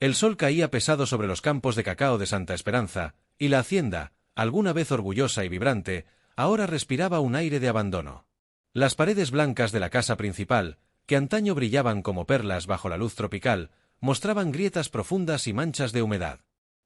El sol caía pesado sobre los campos de cacao de Santa Esperanza, y la hacienda, alguna vez orgullosa y vibrante, ahora respiraba un aire de abandono. Las paredes blancas de la casa principal, que antaño brillaban como perlas bajo la luz tropical, mostraban grietas profundas y manchas de humedad.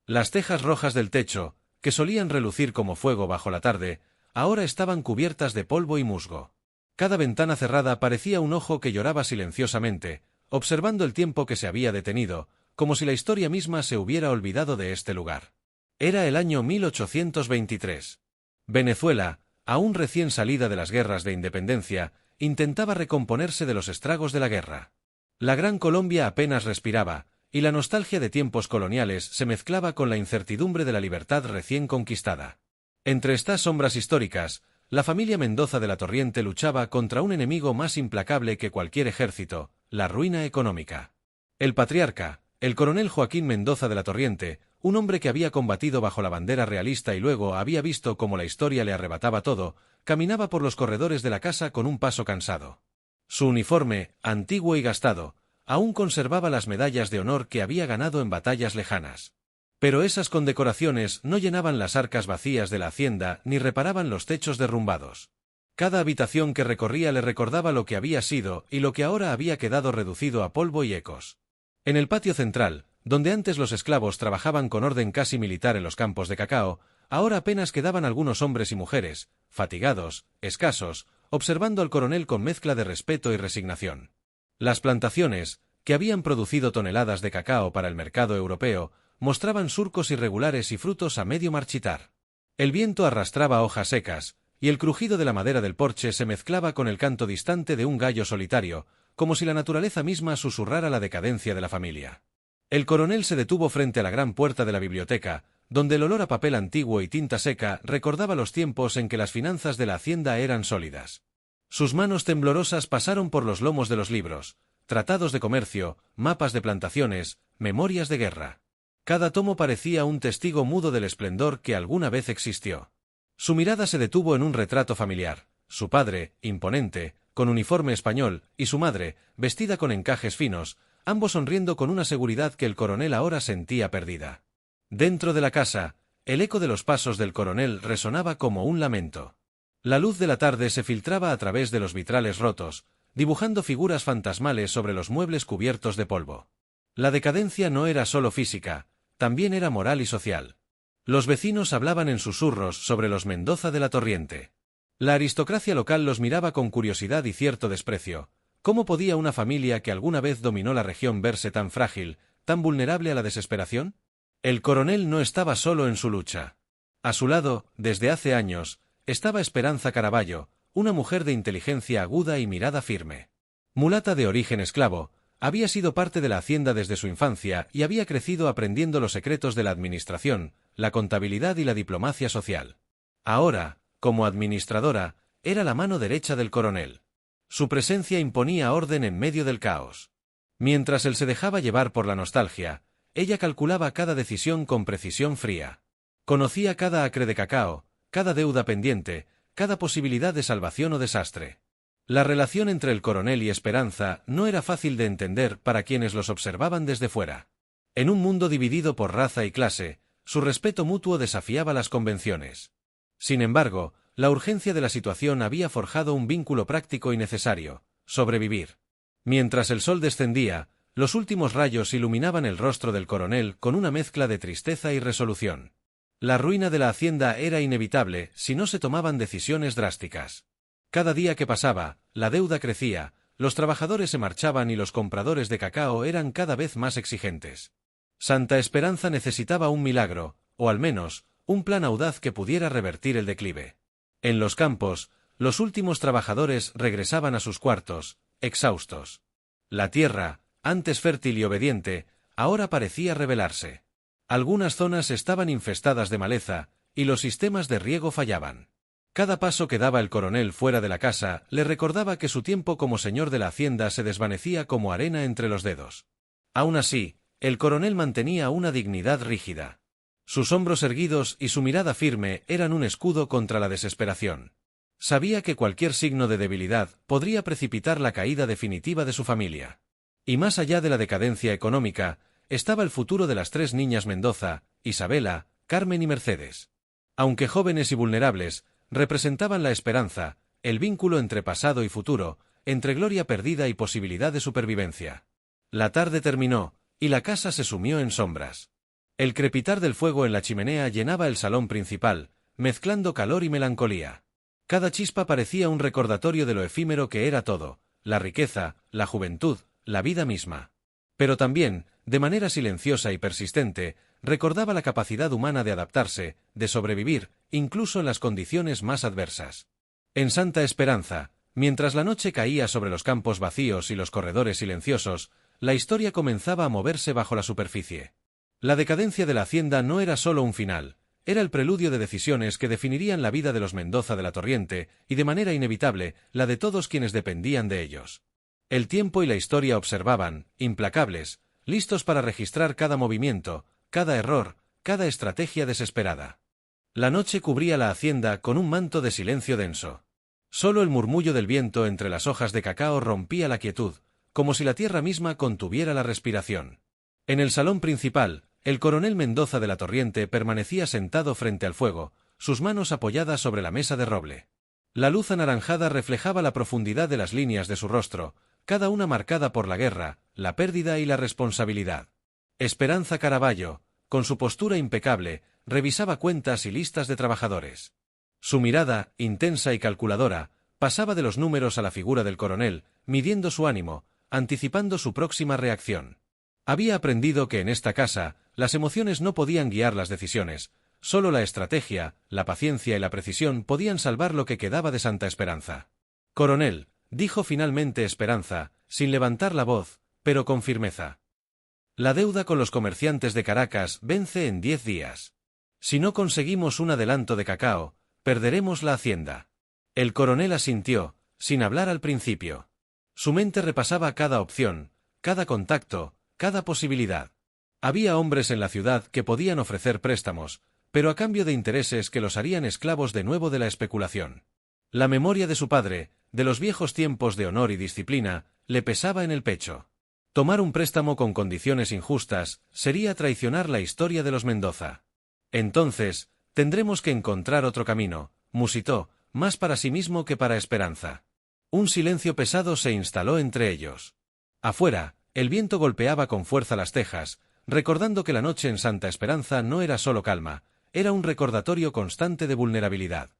Las tejas rojas del techo, que solían relucir como fuego bajo la tarde, ahora estaban cubiertas de polvo y musgo. Cada ventana cerrada parecía un ojo que lloraba silenciosamente, observando el tiempo que se había detenido, como si la historia misma se hubiera olvidado de este lugar. Era el año 1823. Venezuela, aún recién salida de las guerras de independencia, intentaba recomponerse de los estragos de la guerra. La Gran Colombia apenas respiraba, y la nostalgia de tiempos coloniales se mezclaba con la incertidumbre de la libertad recién conquistada. Entre estas sombras históricas, la familia Mendoza de la Torriente luchaba contra un enemigo más implacable que cualquier ejército, la ruina económica. El patriarca, el coronel Joaquín Mendoza de la Torriente, un hombre que había combatido bajo la bandera realista y luego había visto cómo la historia le arrebataba todo, caminaba por los corredores de la casa con un paso cansado. Su uniforme, antiguo y gastado, aún conservaba las medallas de honor que había ganado en batallas lejanas. Pero esas condecoraciones no llenaban las arcas vacías de la hacienda ni reparaban los techos derrumbados. Cada habitación que recorría le recordaba lo que había sido y lo que ahora había quedado reducido a polvo y ecos. En el patio central, donde antes los esclavos trabajaban con orden casi militar en los campos de cacao, ahora apenas quedaban algunos hombres y mujeres, fatigados, escasos, observando al coronel con mezcla de respeto y resignación. Las plantaciones, que habían producido toneladas de cacao para el mercado europeo, mostraban surcos irregulares y frutos a medio marchitar. El viento arrastraba hojas secas, y el crujido de la madera del porche se mezclaba con el canto distante de un gallo solitario, como si la naturaleza misma susurrara la decadencia de la familia. El coronel se detuvo frente a la gran puerta de la biblioteca, donde el olor a papel antiguo y tinta seca recordaba los tiempos en que las finanzas de la hacienda eran sólidas. Sus manos temblorosas pasaron por los lomos de los libros, tratados de comercio, mapas de plantaciones, memorias de guerra. Cada tomo parecía un testigo mudo del esplendor que alguna vez existió. Su mirada se detuvo en un retrato familiar, su padre, imponente, con uniforme español, y su madre, vestida con encajes finos, ambos sonriendo con una seguridad que el coronel ahora sentía perdida. Dentro de la casa, el eco de los pasos del coronel resonaba como un lamento. La luz de la tarde se filtraba a través de los vitrales rotos, dibujando figuras fantasmales sobre los muebles cubiertos de polvo. La decadencia no era solo física, también era moral y social. Los vecinos hablaban en susurros sobre los Mendoza de la Torriente. La aristocracia local los miraba con curiosidad y cierto desprecio. ¿Cómo podía una familia que alguna vez dominó la región verse tan frágil, tan vulnerable a la desesperación? El coronel no estaba solo en su lucha. A su lado, desde hace años, estaba Esperanza Caraballo, una mujer de inteligencia aguda y mirada firme. Mulata de origen esclavo, había sido parte de la hacienda desde su infancia y había crecido aprendiendo los secretos de la administración, la contabilidad y la diplomacia social. Ahora, como administradora, era la mano derecha del coronel. Su presencia imponía orden en medio del caos. Mientras él se dejaba llevar por la nostalgia, ella calculaba cada decisión con precisión fría. Conocía cada acre de cacao, cada deuda pendiente, cada posibilidad de salvación o desastre. La relación entre el coronel y Esperanza no era fácil de entender para quienes los observaban desde fuera. En un mundo dividido por raza y clase, su respeto mutuo desafiaba las convenciones. Sin embargo, la urgencia de la situación había forjado un vínculo práctico y necesario: sobrevivir. Mientras el sol descendía, los últimos rayos iluminaban el rostro del coronel con una mezcla de tristeza y resolución. La ruina de la hacienda era inevitable si no se tomaban decisiones drásticas. Cada día que pasaba, la deuda crecía, los trabajadores se marchaban y los compradores de cacao eran cada vez más exigentes. Santa Esperanza necesitaba un milagro, o al menos, un plan audaz que pudiera revertir el declive. En los campos, los últimos trabajadores regresaban a sus cuartos, exhaustos. La tierra, antes fértil y obediente, ahora parecía rebelarse. Algunas zonas estaban infestadas de maleza, y los sistemas de riego fallaban. Cada paso que daba el coronel fuera de la casa le recordaba que su tiempo como señor de la hacienda se desvanecía como arena entre los dedos. Aún así, el coronel mantenía una dignidad rígida. Sus hombros erguidos y su mirada firme eran un escudo contra la desesperación. Sabía que cualquier signo de debilidad podría precipitar la caída definitiva de su familia. Y más allá de la decadencia económica, estaba el futuro de las 3 niñas Mendoza, Isabela, Carmen y Mercedes. Aunque jóvenes y vulnerables, representaban la esperanza, el vínculo entre pasado y futuro, entre gloria perdida y posibilidad de supervivencia. La tarde terminó, y la casa se sumió en sombras. El crepitar del fuego en la chimenea llenaba el salón principal, mezclando calor y melancolía. Cada chispa parecía un recordatorio de lo efímero que era todo, la riqueza, la juventud, la vida misma. Pero también, de manera silenciosa y persistente, recordaba la capacidad humana de adaptarse, de sobrevivir, incluso en las condiciones más adversas. En Santa Esperanza, mientras la noche caía sobre los campos vacíos y los corredores silenciosos, la historia comenzaba a moverse bajo la superficie. La decadencia de la hacienda no era solo un final, era el preludio de decisiones que definirían la vida de los Mendoza de la Torriente y, de manera inevitable, la de todos quienes dependían de ellos. El tiempo y la historia observaban, implacables, listos para registrar cada movimiento, cada error, cada estrategia desesperada. La noche cubría la hacienda con un manto de silencio denso. Solo el murmullo del viento entre las hojas de cacao rompía la quietud, como si la tierra misma contuviera la respiración. En el salón principal, el coronel Mendoza de la Torriente permanecía sentado frente al fuego, sus manos apoyadas sobre la mesa de roble. La luz anaranjada reflejaba la profundidad de las líneas de su rostro, cada una marcada por la guerra, la pérdida y la responsabilidad. Esperanza Caraballo, con su postura impecable, revisaba cuentas y listas de trabajadores. Su mirada, intensa y calculadora, pasaba de los números a la figura del coronel, midiendo su ánimo, anticipando su próxima reacción. Había aprendido que en esta casa, las emociones no podían guiar las decisiones, solo la estrategia, la paciencia y la precisión podían salvar lo que quedaba de Santa Esperanza. «Coronel», dijo finalmente Esperanza, sin levantar la voz, pero con firmeza. «La deuda con los comerciantes de Caracas vence en 10 días. Si no conseguimos un adelanto de cacao, perderemos la hacienda». El coronel asintió, sin hablar al principio. Su mente repasaba cada opción, cada contacto, cada posibilidad. Había hombres en la ciudad que podían ofrecer préstamos, pero a cambio de intereses que los harían esclavos de nuevo de la especulación. La memoria de su padre, de los viejos tiempos de honor y disciplina, le pesaba en el pecho. Tomar un préstamo con condiciones injustas sería traicionar la historia de los Mendoza. «Entonces, tendremos que encontrar otro camino», musitó, más para sí mismo que para Esperanza. Un silencio pesado se instaló entre ellos. Afuera, el viento golpeaba con fuerza las tejas, recordando que la noche en Santa Esperanza no era solo calma, era un recordatorio constante de vulnerabilidad.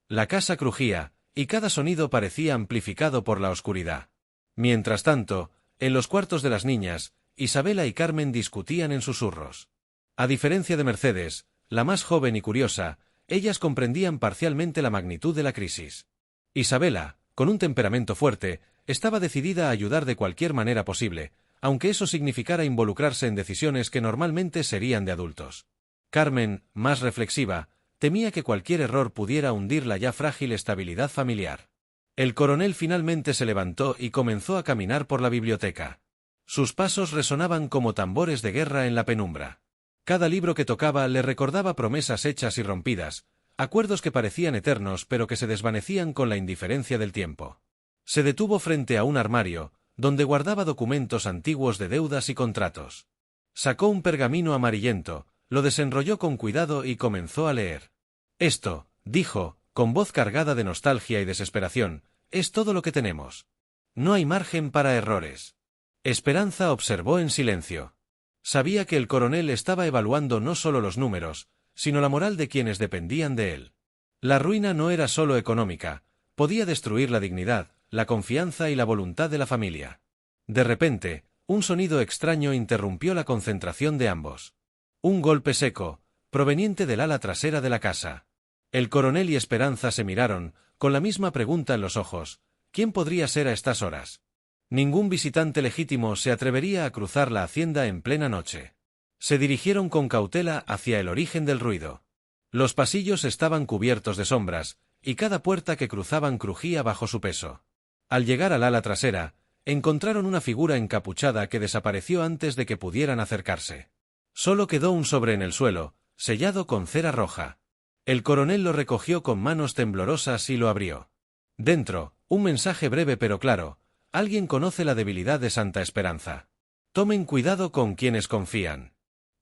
La casa crujía, y cada sonido parecía amplificado por la oscuridad. Mientras tanto, en los cuartos de las niñas, Isabela y Carmen discutían en susurros. A diferencia de Mercedes, la más joven y curiosa, ellas comprendían parcialmente la magnitud de la crisis. Isabela, con un temperamento fuerte, estaba decidida a ayudar de cualquier manera posible, aunque eso significara involucrarse en decisiones que normalmente serían de adultos. Carmen, más reflexiva, temía que cualquier error pudiera hundir la ya frágil estabilidad familiar. El coronel finalmente se levantó y comenzó a caminar por la biblioteca. Sus pasos resonaban como tambores de guerra en la penumbra. Cada libro que tocaba le recordaba promesas hechas y rompidas, acuerdos que parecían eternos pero que se desvanecían con la indiferencia del tiempo. Se detuvo frente a un armario, donde guardaba documentos antiguos de deudas y contratos. Sacó un pergamino amarillento, lo desenrolló con cuidado y comenzó a leer. «Esto», dijo, con voz cargada de nostalgia y desesperación, «es todo lo que tenemos. No hay margen para errores». Esperanza observó en silencio. Sabía que el coronel estaba evaluando no solo los números, sino la moral de quienes dependían de él. La ruina no era solo económica, podía destruir la dignidad, la confianza y la voluntad de la familia. De repente, un sonido extraño interrumpió la concentración de ambos. Un golpe seco, proveniente del ala trasera de la casa. El coronel y Esperanza se miraron, con la misma pregunta en los ojos: ¿quién podría ser a estas horas? Ningún visitante legítimo se atrevería a cruzar la hacienda en plena noche. Se dirigieron con cautela hacia el origen del ruido. Los pasillos estaban cubiertos de sombras, y cada puerta que cruzaban crujía bajo su peso. Al llegar al ala trasera, encontraron una figura encapuchada que desapareció antes de que pudieran acercarse. Solo quedó un sobre en el suelo, sellado con cera roja. El coronel lo recogió con manos temblorosas y lo abrió. Dentro, un mensaje breve pero claro: «Alguien conoce la debilidad de Santa Esperanza». Tomen cuidado con quienes confían.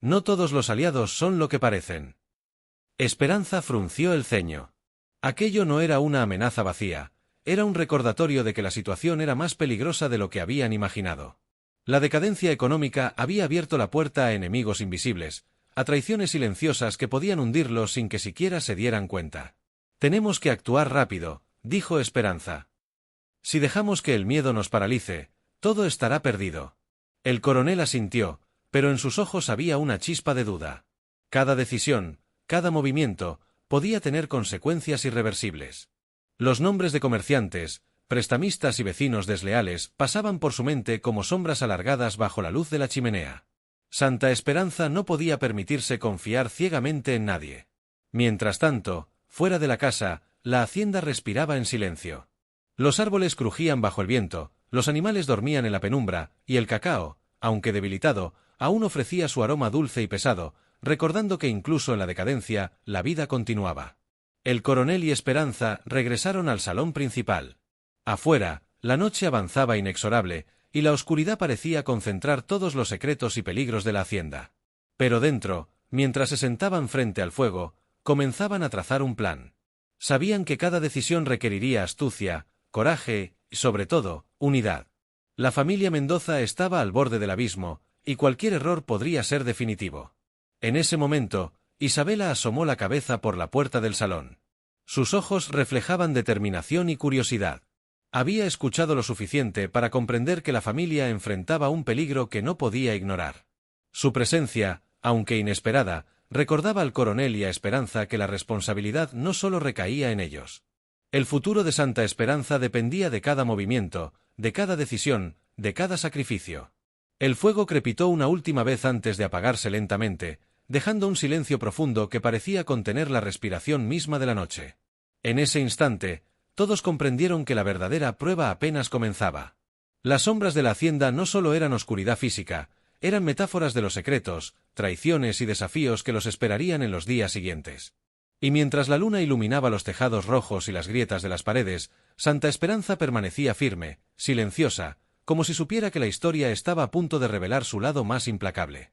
No todos los aliados son lo que parecen. Esperanza frunció el ceño. Aquello no era una amenaza vacía, era un recordatorio de que la situación era más peligrosa de lo que habían imaginado. La decadencia económica había abierto la puerta a enemigos invisibles, a traiciones silenciosas que podían hundirlos sin que siquiera se dieran cuenta. Tenemos que actuar rápido, dijo Esperanza. Si dejamos que el miedo nos paralice, todo estará perdido. El coronel asintió, pero en sus ojos había una chispa de duda. Cada decisión, cada movimiento, podía tener consecuencias irreversibles. Los nombres de comerciantes, prestamistas y vecinos desleales pasaban por su mente como sombras alargadas bajo la luz de la chimenea. Santa Esperanza no podía permitirse confiar ciegamente en nadie. Mientras tanto, fuera de la casa, la hacienda respiraba en silencio. Los árboles crujían bajo el viento, los animales dormían en la penumbra, y el cacao, aunque debilitado, aún ofrecía su aroma dulce y pesado, recordando que incluso en la decadencia, la vida continuaba. El coronel y Esperanza regresaron al salón principal. Afuera, la noche avanzaba inexorable, y la oscuridad parecía concentrar todos los secretos y peligros de la hacienda. Pero dentro, mientras se sentaban frente al fuego, comenzaban a trazar un plan. Sabían que cada decisión requeriría astucia, coraje y, sobre todo, unidad. La familia Mendoza estaba al borde del abismo, y cualquier error podría ser definitivo. En ese momento, Isabela asomó la cabeza por la puerta del salón. Sus ojos reflejaban determinación y curiosidad. Había escuchado lo suficiente para comprender que la familia enfrentaba un peligro que no podía ignorar. Su presencia, aunque inesperada, recordaba al coronel y a Esperanza que la responsabilidad no solo recaía en ellos. El futuro de Santa Esperanza dependía de cada movimiento, de cada decisión, de cada sacrificio. El fuego crepitó una última vez antes de apagarse lentamente, dejando un silencio profundo que parecía contener la respiración misma de la noche. En ese instante, todos comprendieron que la verdadera prueba apenas comenzaba. Las sombras de la hacienda no solo eran oscuridad física, eran metáforas de los secretos, traiciones y desafíos que los esperarían en los días siguientes. Y mientras la luna iluminaba los tejados rojos y las grietas de las paredes, Santa Esperanza permanecía firme, silenciosa, como si supiera que la historia estaba a punto de revelar su lado más implacable.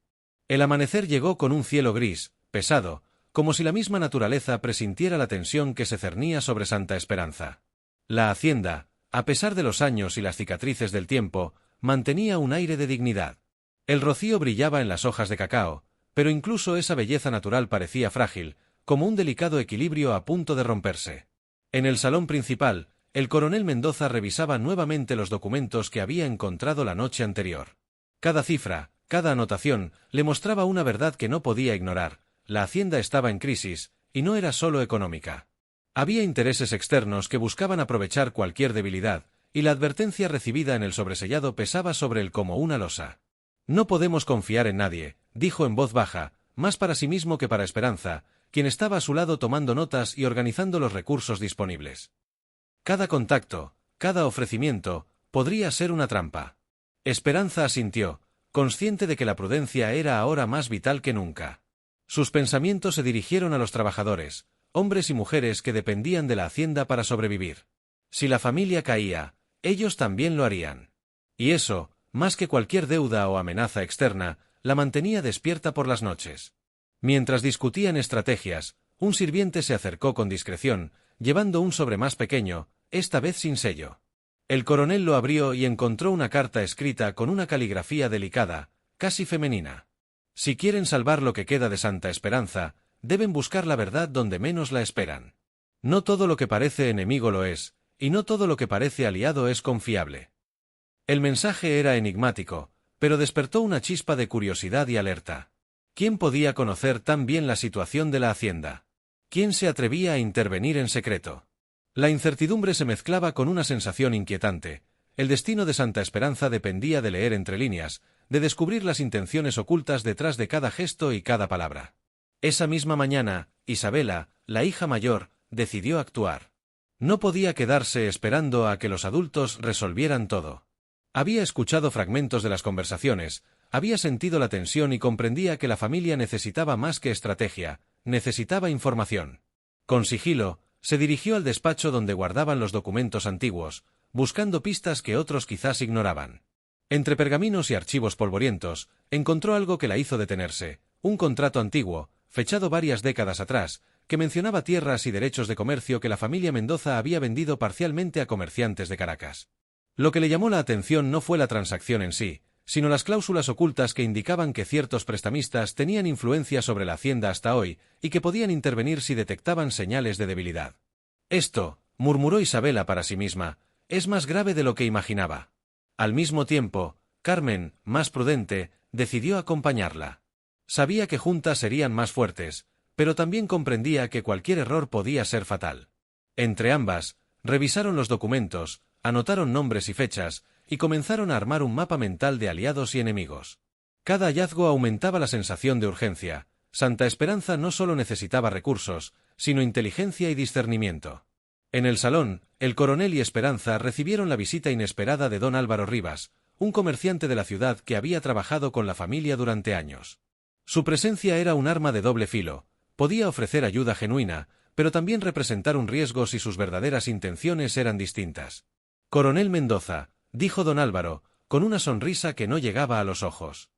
El amanecer llegó con un cielo gris, pesado, como si la misma naturaleza presintiera la tensión que se cernía sobre Santa Esperanza. La hacienda, a pesar de los años y las cicatrices del tiempo, mantenía un aire de dignidad. El rocío brillaba en las hojas de cacao, pero incluso esa belleza natural parecía frágil, como un delicado equilibrio a punto de romperse. En el salón principal, el coronel Mendoza revisaba nuevamente los documentos que había encontrado la noche anterior. Cada cifra, cada anotación, le mostraba una verdad que no podía ignorar: la hacienda estaba en crisis, y no era solo económica. Había intereses externos que buscaban aprovechar cualquier debilidad, y la advertencia recibida en el sobresellado pesaba sobre él como una losa. No podemos confiar en nadie, dijo en voz baja, más para sí mismo que para Esperanza, quien estaba a su lado tomando notas y organizando los recursos disponibles. Cada contacto, cada ofrecimiento, podría ser una trampa. Esperanza asintió, consciente de que la prudencia era ahora más vital que nunca. Sus pensamientos se dirigieron a los trabajadores, hombres y mujeres que dependían de la hacienda para sobrevivir. Si la familia caía, ellos también lo harían. Y eso, más que cualquier deuda o amenaza externa, la mantenía despierta por las noches. Mientras discutían estrategias, un sirviente se acercó con discreción, llevando un sobre más pequeño, esta vez sin sello. El coronel lo abrió y encontró una carta escrita con una caligrafía delicada, casi femenina. Si quieren salvar lo que queda de Santa Esperanza, deben buscar la verdad donde menos la esperan. No todo lo que parece enemigo lo es, y no todo lo que parece aliado es confiable. El mensaje era enigmático, pero despertó una chispa de curiosidad y alerta. ¿Quién podía conocer tan bien la situación de la hacienda? ¿Quién se atrevía a intervenir en secreto? La incertidumbre se mezclaba con una sensación inquietante. El destino de Santa Esperanza dependía de leer entre líneas, de descubrir las intenciones ocultas detrás de cada gesto y cada palabra. Esa misma mañana, Isabela, la hija mayor, decidió actuar. No podía quedarse esperando a que los adultos resolvieran todo. Había escuchado fragmentos de las conversaciones, había sentido la tensión y comprendía que la familia necesitaba más que estrategia, necesitaba información. Con sigilo, se dirigió al despacho donde guardaban los documentos antiguos, buscando pistas que otros quizás ignoraban. Entre pergaminos y archivos polvorientos, encontró algo que la hizo detenerse, un contrato antiguo, fechado varias décadas atrás, que mencionaba tierras y derechos de comercio que la familia Mendoza había vendido parcialmente a comerciantes de Caracas. Lo que le llamó la atención no fue la transacción en sí, sino las cláusulas ocultas que indicaban que ciertos prestamistas tenían influencia sobre la hacienda hasta hoy y que podían intervenir si detectaban señales de debilidad. Esto, murmuró Isabela para sí misma, es más grave de lo que imaginaba. Al mismo tiempo, Carmen, más prudente, decidió acompañarla. Sabía que juntas serían más fuertes, pero también comprendía que cualquier error podía ser fatal. Entre ambas, revisaron los documentos, anotaron nombres y fechas, y comenzaron a armar un mapa mental de aliados y enemigos. Cada hallazgo aumentaba la sensación de urgencia. Santa Esperanza no solo necesitaba recursos, sino inteligencia y discernimiento. En el salón, el coronel y Esperanza recibieron la visita inesperada de don Álvaro Rivas, un comerciante de la ciudad que había trabajado con la familia durante años. Su presencia era un arma de doble filo, podía ofrecer ayuda genuina, pero también representar un riesgo si sus verdaderas intenciones eran distintas. Coronel Mendoza, dijo don Álvaro, con una sonrisa que no llegaba a los ojos.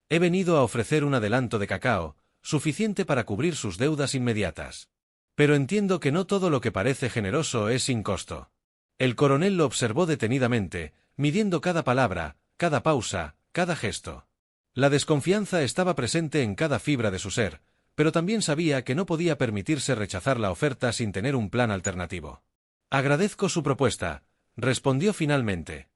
He venido a ofrecer un adelanto de cacao, suficiente para cubrir sus deudas inmediatas. Pero entiendo que no todo lo que parece generoso es sin costo. El coronel lo observó detenidamente, midiendo cada palabra, cada pausa, cada gesto. La desconfianza estaba presente en cada fibra de su ser, pero también sabía que no podía permitirse rechazar la oferta sin tener un plan alternativo. Agradezco su propuesta, respondió finalmente.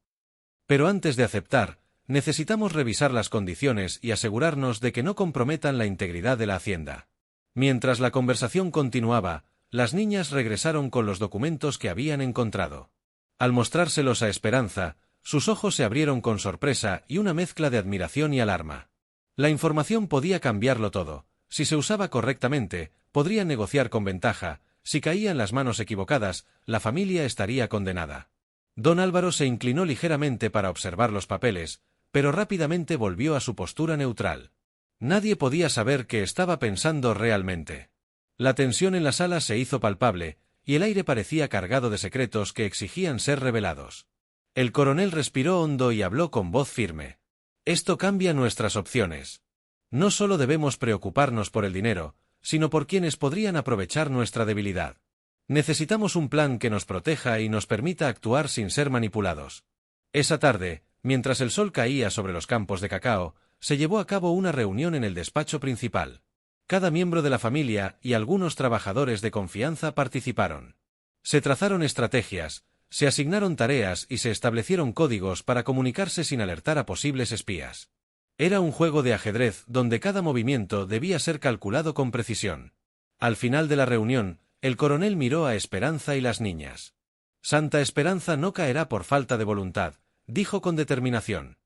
Pero antes de aceptar, necesitamos revisar las condiciones y asegurarnos de que no comprometan la integridad de la hacienda. Mientras la conversación continuaba, las niñas regresaron con los documentos que habían encontrado. Al mostrárselos a Esperanza, sus ojos se abrieron con sorpresa y una mezcla de admiración y alarma. La información podía cambiarlo todo. Si se usaba correctamente, podrían negociar con ventaja. Si caía en las manos equivocadas, la familia estaría condenada. Don Álvaro se inclinó ligeramente para observar los papeles, pero rápidamente volvió a su postura neutral. Nadie podía saber qué estaba pensando realmente. La tensión en la sala se hizo palpable, y el aire parecía cargado de secretos que exigían ser revelados. El coronel respiró hondo y habló con voz firme. Esto cambia nuestras opciones. No solo debemos preocuparnos por el dinero, sino por quienes podrían aprovechar nuestra debilidad. Necesitamos un plan que nos proteja y nos permita actuar sin ser manipulados. Esa tarde, mientras el sol caía sobre los campos de cacao, se llevó a cabo una reunión en el despacho principal. Cada miembro de la familia y algunos trabajadores de confianza participaron. Se trazaron estrategias, se asignaron tareas y se establecieron códigos para comunicarse sin alertar a posibles espías. Era un juego de ajedrez donde cada movimiento debía ser calculado con precisión. Al final de la reunión, el coronel miró a Esperanza y las niñas. Santa Esperanza no caerá por falta de voluntad, dijo con determinación.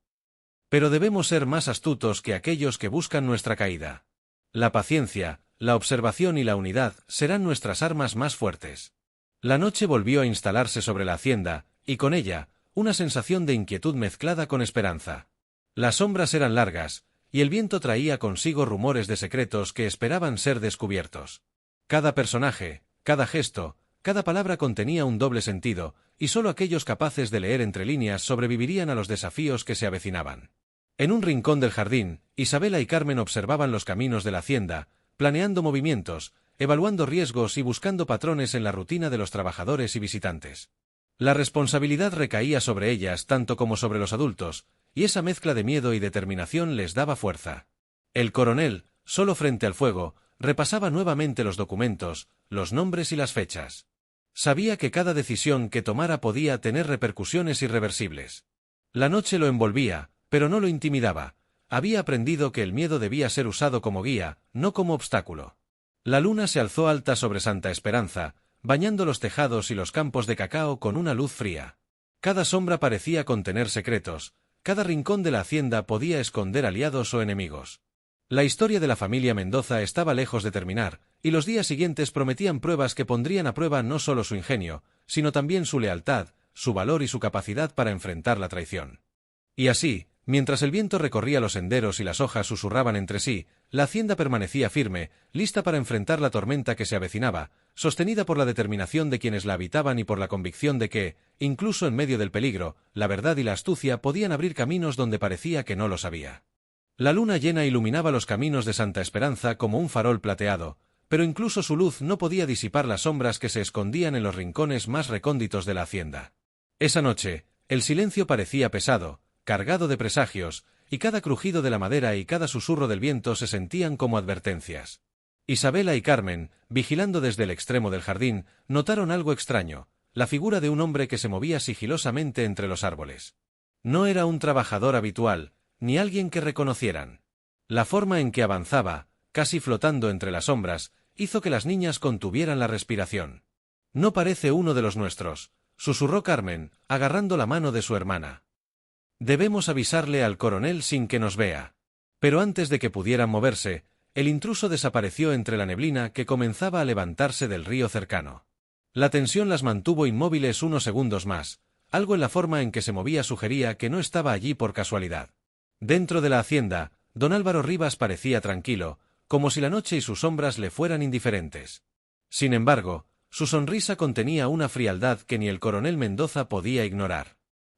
Pero debemos ser más astutos que aquellos que buscan nuestra caída. La paciencia, la observación y la unidad serán nuestras armas más fuertes. La noche volvió a instalarse sobre la hacienda, y con ella, una sensación de inquietud mezclada con esperanza. Las sombras eran largas, y el viento traía consigo rumores de secretos que esperaban ser descubiertos. Cada personaje, cada gesto, cada palabra contenía un doble sentido, y solo aquellos capaces de leer entre líneas sobrevivirían a los desafíos que se avecinaban. En un rincón del jardín, Isabela y Carmen observaban los caminos de la hacienda, planeando movimientos, evaluando riesgos y buscando patrones en la rutina de los trabajadores y visitantes. La responsabilidad recaía sobre ellas tanto como sobre los adultos, y esa mezcla de miedo y determinación les daba fuerza. El coronel, solo frente al fuego, repasaba nuevamente los documentos, los nombres y las fechas. Sabía que cada decisión que tomara podía tener repercusiones irreversibles. La noche lo envolvía, pero no lo intimidaba. Había aprendido que el miedo debía ser usado como guía, no como obstáculo. La luna se alzó alta sobre Santa Esperanza, bañando los tejados y los campos de cacao con una luz fría. Cada sombra parecía contener secretos, cada rincón de la hacienda podía esconder aliados o enemigos. La historia de la familia Mendoza estaba lejos de terminar, y los días siguientes prometían pruebas que pondrían a prueba no solo su ingenio, sino también su lealtad, su valor y su capacidad para enfrentar la traición. Y así, Mientras el viento recorría los senderos y las hojas susurraban entre sí, la hacienda permanecía firme, lista para enfrentar la tormenta que se avecinaba, sostenida por la determinación de quienes la habitaban y por la convicción de que, incluso en medio del peligro, la verdad y la astucia podían abrir caminos donde parecía que no los había. La luna llena iluminaba los caminos de Santa Esperanza como un farol plateado, pero incluso su luz no podía disipar las sombras que se escondían en los rincones más recónditos de la hacienda. Esa noche, el silencio parecía pesado, cargado de presagios, y cada crujido de la madera y cada susurro del viento se sentían como advertencias. Isabela y Carmen, vigilando desde el extremo del jardín, notaron algo extraño, la figura de un hombre que se movía sigilosamente entre los árboles. No era un trabajador habitual, ni alguien que reconocieran. La forma en que avanzaba, casi flotando entre las sombras, hizo que las niñas contuvieran la respiración. «No parece uno de los nuestros», susurró Carmen, agarrando la mano de su hermana. «Debemos avisarle al coronel sin que nos vea». Pero antes de que pudieran moverse, el intruso desapareció entre la neblina que comenzaba a levantarse del río cercano. La tensión las mantuvo inmóviles unos segundos más. Algo en la forma en que se movía sugería que no estaba allí por casualidad. Dentro de la hacienda, don Álvaro Rivas parecía tranquilo, como si la noche y sus sombras le fueran indiferentes. Sin embargo, su sonrisa contenía una frialdad que ni el coronel Mendoza podía ignorar.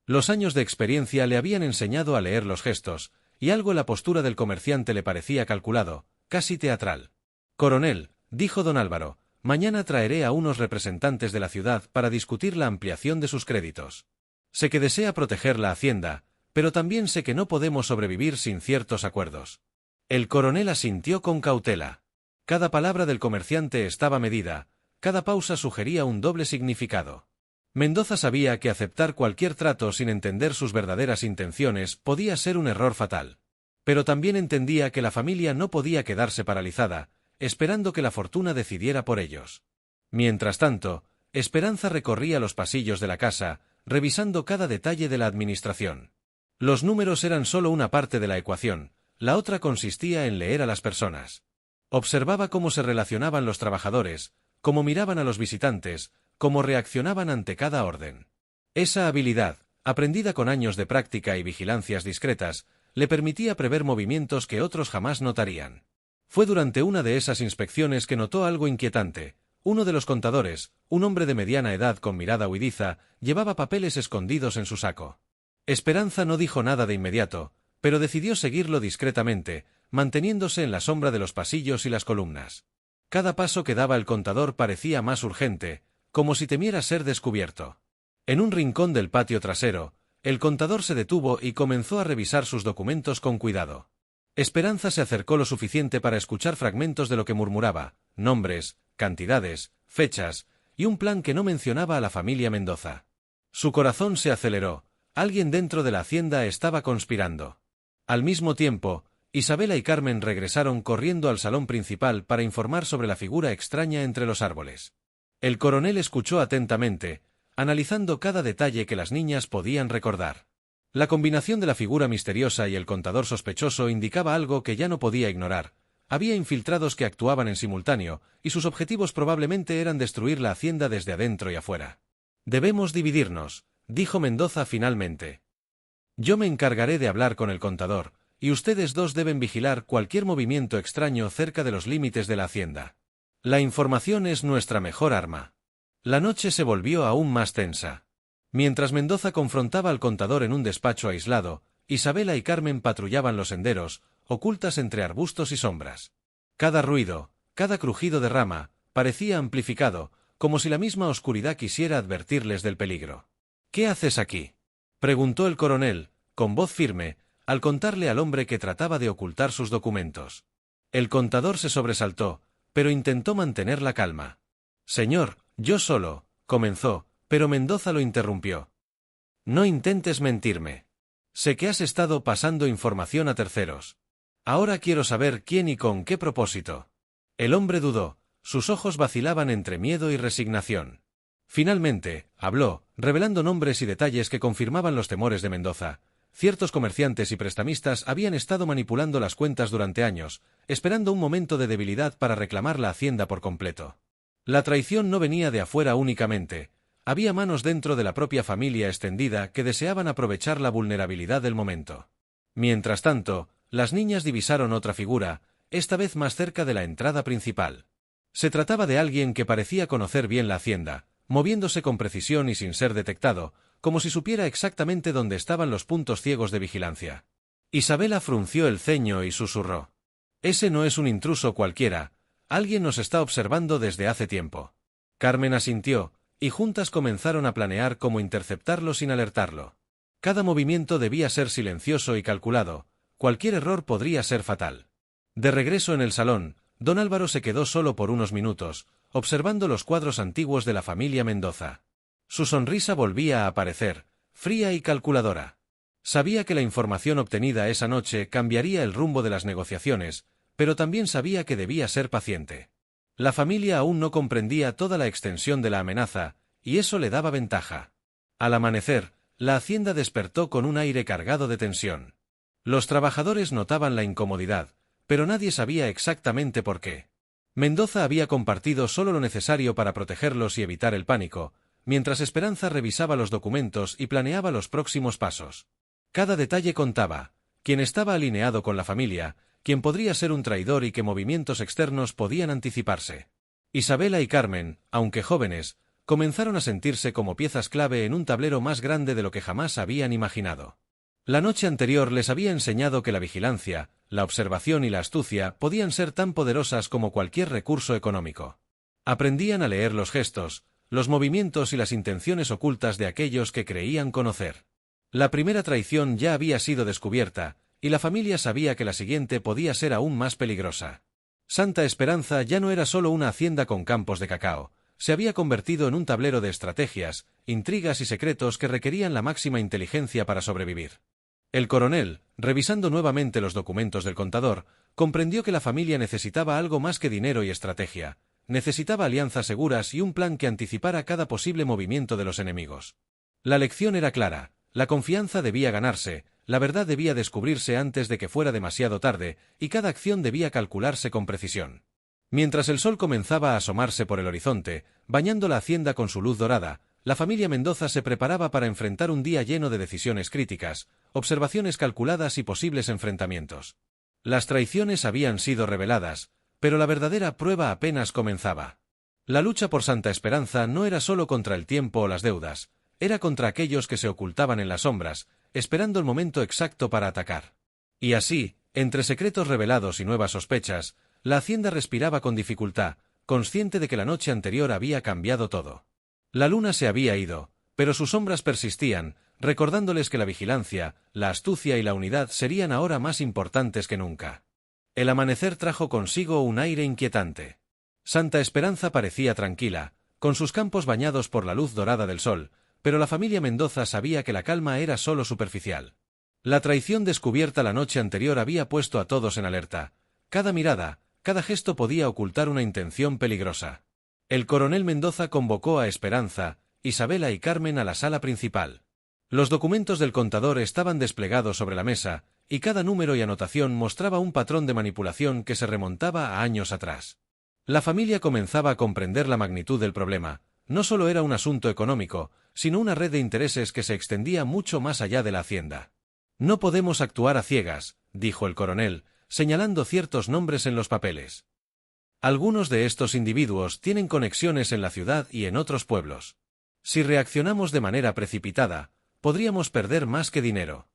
Los años de experiencia le habían enseñado a leer los gestos, y algo en la postura del comerciante le parecía calculado, casi teatral. «Coronel», dijo don Álvaro, «mañana traeré a unos representantes de la ciudad para discutir la ampliación de sus créditos. Sé que desea proteger la hacienda, pero también sé que no podemos sobrevivir sin ciertos acuerdos». El coronel asintió con cautela. Cada palabra del comerciante estaba medida, cada pausa sugería un doble significado. Mendoza sabía que aceptar cualquier trato sin entender sus verdaderas intenciones podía ser un error fatal. Pero también entendía que la familia no podía quedarse paralizada, esperando que la fortuna decidiera por ellos. Mientras tanto, Esperanza recorría los pasillos de la casa, revisando cada detalle de la administración. Los números eran solo una parte de la ecuación, la otra consistía en leer a las personas. Observaba cómo se relacionaban los trabajadores, cómo miraban a los visitantes, cómo reaccionaban ante cada orden. Esa habilidad, aprendida con años de práctica y vigilancias discretas, le permitía prever movimientos que otros jamás notarían. Fue durante una de esas inspecciones que notó algo inquietante. Uno de los contadores, un hombre de mediana edad con mirada huidiza, llevaba papeles escondidos en su saco. Esperanza no dijo nada de inmediato, pero decidió seguirlo discretamente, manteniéndose en la sombra de los pasillos y las columnas. Cada paso que daba el contador parecía más urgente, como si temiera ser descubierto. En un rincón del patio trasero, el contador se detuvo y comenzó a revisar sus documentos con cuidado. Esperanza se acercó lo suficiente para escuchar fragmentos de lo que murmuraba, nombres, cantidades, fechas, y un plan que no mencionaba a la familia Mendoza. Su corazón se aceleró, alguien dentro de la hacienda estaba conspirando. Al mismo tiempo, Isabela y Carmen regresaron corriendo al salón principal para informar sobre la figura extraña entre los árboles. El coronel escuchó atentamente, analizando cada detalle que las niñas podían recordar. La combinación de la figura misteriosa y el contador sospechoso indicaba algo que ya no podía ignorar. Había infiltrados que actuaban en simultáneo, y sus objetivos probablemente eran destruir la hacienda desde adentro y afuera. «Debemos dividirnos», dijo Mendoza finalmente. «Yo me encargaré de hablar con el contador, y ustedes dos deben vigilar cualquier movimiento extraño cerca de los límites de la hacienda. La información es nuestra mejor arma». La noche se volvió aún más tensa. Mientras Mendoza confrontaba al contador en un despacho aislado, Isabela y Carmen patrullaban los senderos, ocultas entre arbustos y sombras. Cada ruido, cada crujido de rama, parecía amplificado, como si la misma oscuridad quisiera advertirles del peligro. «¿Qué haces aquí?», preguntó el coronel, con voz firme, al contarle al hombre que trataba de ocultar sus documentos. El contador se sobresaltó, pero intentó mantener la calma. «Señor, yo solo», comenzó, pero Mendoza lo interrumpió. «No intentes mentirme. Sé que has estado pasando información a terceros. Ahora quiero saber quién y con qué propósito». El hombre dudó, sus ojos vacilaban entre miedo y resignación. Finalmente, habló, revelando nombres y detalles que confirmaban los temores de Mendoza. Ciertos comerciantes y prestamistas habían estado manipulando las cuentas durante años, esperando un momento de debilidad para reclamar la hacienda por completo. La traición no venía de afuera únicamente. Había manos dentro de la propia familia extendida que deseaban aprovechar la vulnerabilidad del momento. Mientras tanto, las niñas divisaron otra figura, esta vez más cerca de la entrada principal. Se trataba de alguien que parecía conocer bien la hacienda, moviéndose con precisión y sin ser detectado, como si supiera exactamente dónde estaban los puntos ciegos de vigilancia. Isabela frunció el ceño y susurró: «Ese no es un intruso cualquiera, alguien nos está observando desde hace tiempo». Carmen asintió, y juntas comenzaron a planear cómo interceptarlo sin alertarlo. Cada movimiento debía ser silencioso y calculado, cualquier error podría ser fatal. De regreso en el salón, don Álvaro se quedó solo por unos minutos, observando los cuadros antiguos de la familia Mendoza. Su sonrisa volvía a aparecer, fría y calculadora. Sabía que la información obtenida esa noche cambiaría el rumbo de las negociaciones, pero también sabía que debía ser paciente. La familia aún no comprendía toda la extensión de la amenaza, y eso le daba ventaja. Al amanecer, la hacienda despertó con un aire cargado de tensión. Los trabajadores notaban la incomodidad, pero nadie sabía exactamente por qué. Mendoza había compartido solo lo necesario para protegerlos y evitar el pánico, mientras Esperanza revisaba los documentos y planeaba los próximos pasos. Cada detalle contaba: quién estaba alineado con la familia, quién podría ser un traidor y qué movimientos externos podían anticiparse. Isabela y Carmen, aunque jóvenes, comenzaron a sentirse como piezas clave en un tablero más grande de lo que jamás habían imaginado. La noche anterior les había enseñado que la vigilancia, la observación y la astucia podían ser tan poderosas como cualquier recurso económico. Aprendían a leer los gestos, los movimientos y las intenciones ocultas de aquellos que creían conocer. La primera traición ya había sido descubierta, y la familia sabía que la siguiente podía ser aún más peligrosa. Santa Esperanza ya no era solo una hacienda con campos de cacao, se había convertido en un tablero de estrategias, intrigas y secretos que requerían la máxima inteligencia para sobrevivir. El coronel, revisando nuevamente los documentos del contador, comprendió que la familia necesitaba algo más que dinero y estrategia, necesitaba alianzas seguras y un plan que anticipara cada posible movimiento de los enemigos. La lección era clara: la confianza debía ganarse, la verdad debía descubrirse antes de que fuera demasiado tarde, y cada acción debía calcularse con precisión. Mientras el sol comenzaba a asomarse por el horizonte, bañando la hacienda con su luz dorada, la familia Mendoza se preparaba para enfrentar un día lleno de decisiones críticas, observaciones calculadas y posibles enfrentamientos. Las traiciones habían sido reveladas, pero la verdadera prueba apenas comenzaba. La lucha por Santa Esperanza no era solo contra el tiempo o las deudas, era contra aquellos que se ocultaban en las sombras, esperando el momento exacto para atacar. Y así, entre secretos revelados y nuevas sospechas, la hacienda respiraba con dificultad, consciente de que la noche anterior había cambiado todo. La luna se había ido, pero sus sombras persistían, recordándoles que la vigilancia, la astucia y la unidad serían ahora más importantes que nunca. El amanecer trajo consigo un aire inquietante. Santa Esperanza parecía tranquila, con sus campos bañados por la luz dorada del sol, pero la familia Mendoza sabía que la calma era solo superficial. La traición descubierta la noche anterior había puesto a todos en alerta. Cada mirada, cada gesto podía ocultar una intención peligrosa. El coronel Mendoza convocó a Esperanza, Isabela y Carmen a la sala principal. Los documentos del contador estaban desplegados sobre la mesa, y cada número y anotación mostraba un patrón de manipulación que se remontaba a años atrás. La familia comenzaba a comprender la magnitud del problema. No solo era un asunto económico, sino una red de intereses que se extendía mucho más allá de la hacienda. «No podemos actuar a ciegas», dijo el coronel, señalando ciertos nombres en los papeles. «Algunos de estos individuos tienen conexiones en la ciudad y en otros pueblos. Si reaccionamos de manera precipitada, podríamos perder más que dinero».